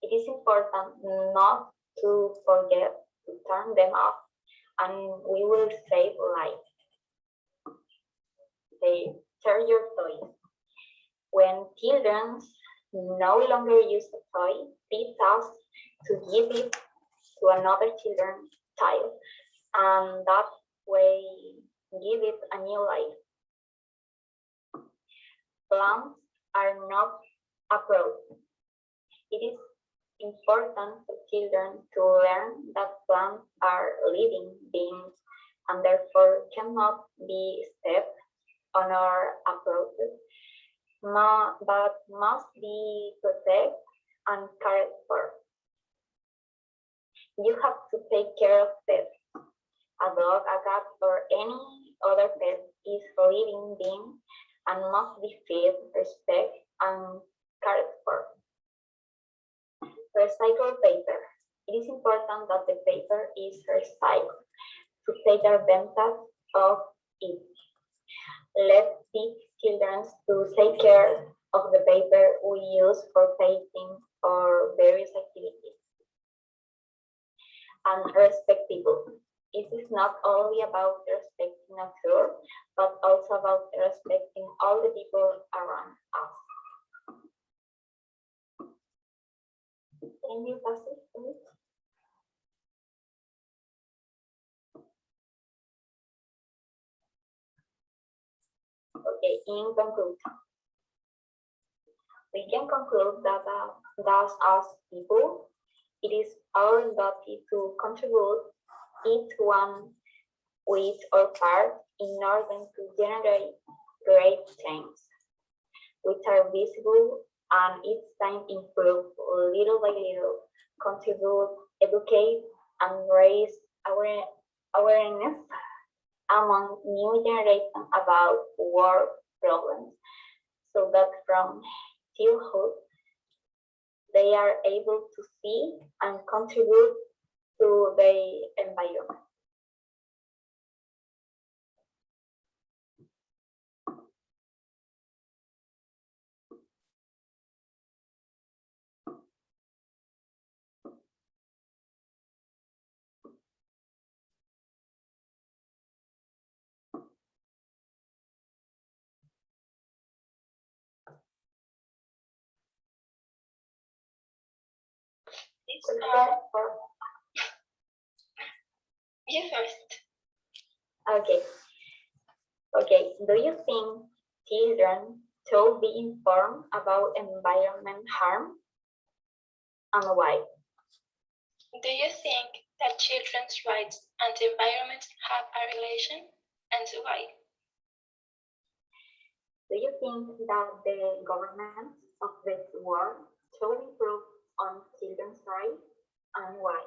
It is important not to forget to turn them off, and we will save life. Share your toys. When children no longer use a toy, teach us to give it to another child, and that way give it a new life. Plants are not a problem. It is important for children to learn that plants are living beings and therefore cannot be stepped on or approached, but must be protected and cared for. You have to take care of pets. A dog, a cat, or any other pet is a living being and must be fed, respected, and cared for. Recycle paper. It is important that the paper is recycled to take advantage of it. Let's teach children to take care of the paper we use for painting or various activities. And respect people. It is not only about respecting nature, but also about respecting all the people around us. Can you pass it, please? Okay, in conclusion, we can conclude that thus as people, it is our duty to contribute each one with our part in order to generate great change, which are visible and each time improve little by little, contribute, educate, and raise awareness among new generation about world problems, so that from childhood they are able to see and contribute to the environment. You first. Okay. Okay. Do you think children should be informed about environment harm, and why? Do you think that children's rights and the environment have a relation, and why? Do you think that the governments of the world to improve on children's rights and why?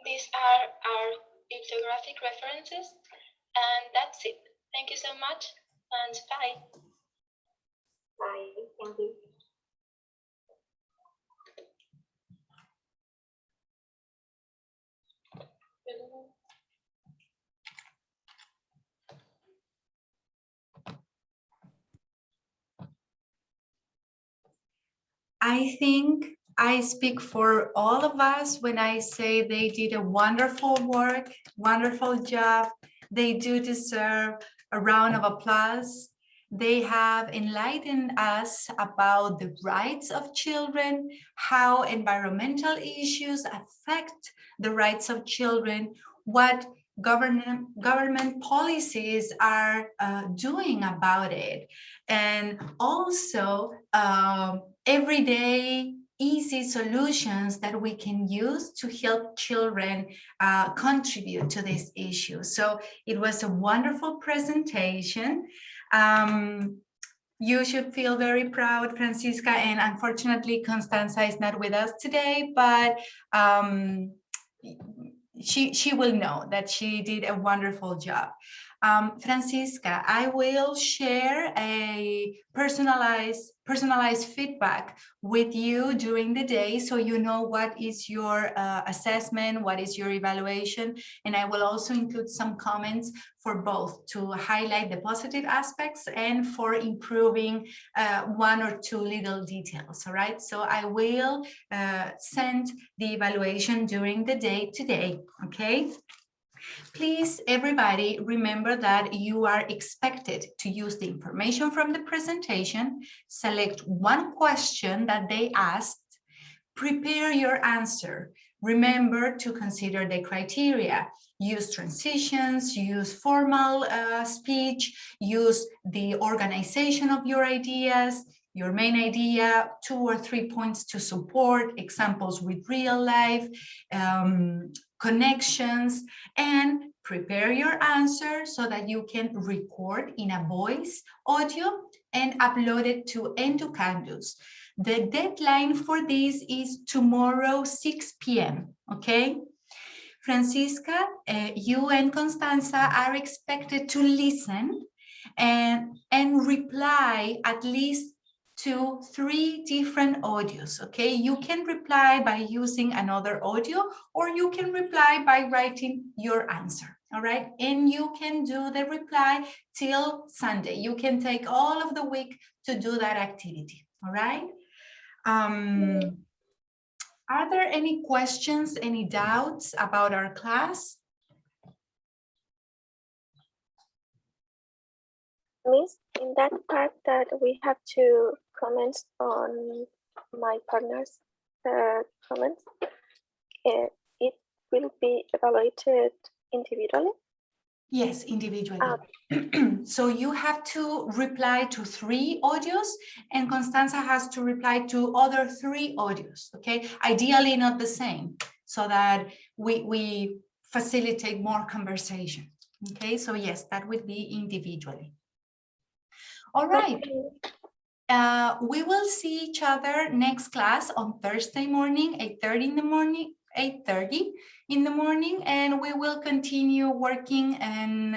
These are our bibliographic references, and that's it. Thank you so much, and bye. Bye. Thank you. I think I speak for all of us when I say they did a wonderful work, wonderful job. They do deserve a round of applause. They have enlightened us about the rights of children, how environmental issues affect the rights of children, what government policies are doing about it, and also everyday easy solutions that we can use to help children contribute to this issue. So it was a wonderful presentation. You should feel very proud, Francisca, and unfortunately Constanza is not with us today, but she will know that she did a wonderful job. Francisca, I will share a personalized feedback with you during the day, so you know what is your assessment, what is your evaluation, and I will also include some comments for both to highlight the positive aspects and for improving one or two little details. All right, so I will send the evaluation during the day today. Okay. Please, everybody, remember that you are expected to use the information from the presentation, select one question that they asked, prepare your answer. Remember to consider the criteria. Use transitions, use formal speech, use the organization of your ideas, your main idea, 2 or 3 points to support, examples with real life, connections, and prepare your answer so that you can record in a voice, audio, and upload it to Educandus. The deadline for this is tomorrow, 6 p.m. Okay? Francisca, you and Constanza are expected to listen and reply at least to 3 different audios. Okay, you can reply by using another audio, or you can reply by writing your answer. All right, and you can do the reply till Sunday. You can take all of the week to do that activity. All right. Are there any questions, any doubts about our class? Miss, in that part that we have to comment on my partner's comments, it will be evaluated individually? Yes, individually. So you have to reply to 3 audios, and Constanza has to reply to other 3 audios, okay? Ideally not the same, so that we facilitate more conversation, okay? So yes, that would be individually. All right. We will see each other next class on Thursday morning, 8:30 in the morning, 8:30 in the morning, and we will continue working and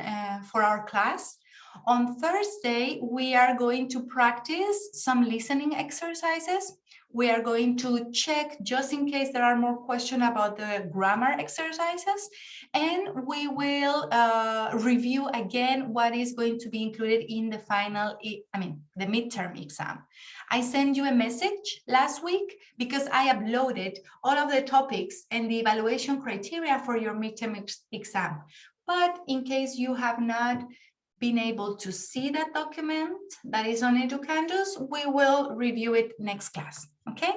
for our class. On Thursday, we are going to practice some listening exercises. We are going to check, just in case there are more questions about the grammar exercises, and we will review again what is going to be included in the final, the midterm exam. I sent you a message last week because I uploaded all of the topics and the evaluation criteria for your midterm exam. But in case you have not been able to see that document that is on Educandus, we will review it next class, okay?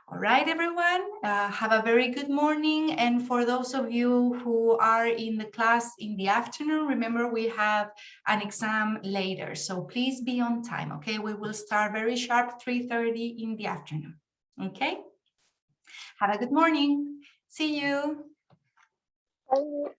All right, everyone, have a very good morning. And for those of you who are in the class in the afternoon, remember we have an exam later, so please be on time, okay? We will start very sharp, 3:30 in the afternoon, okay? Have a good morning. See you. Bye.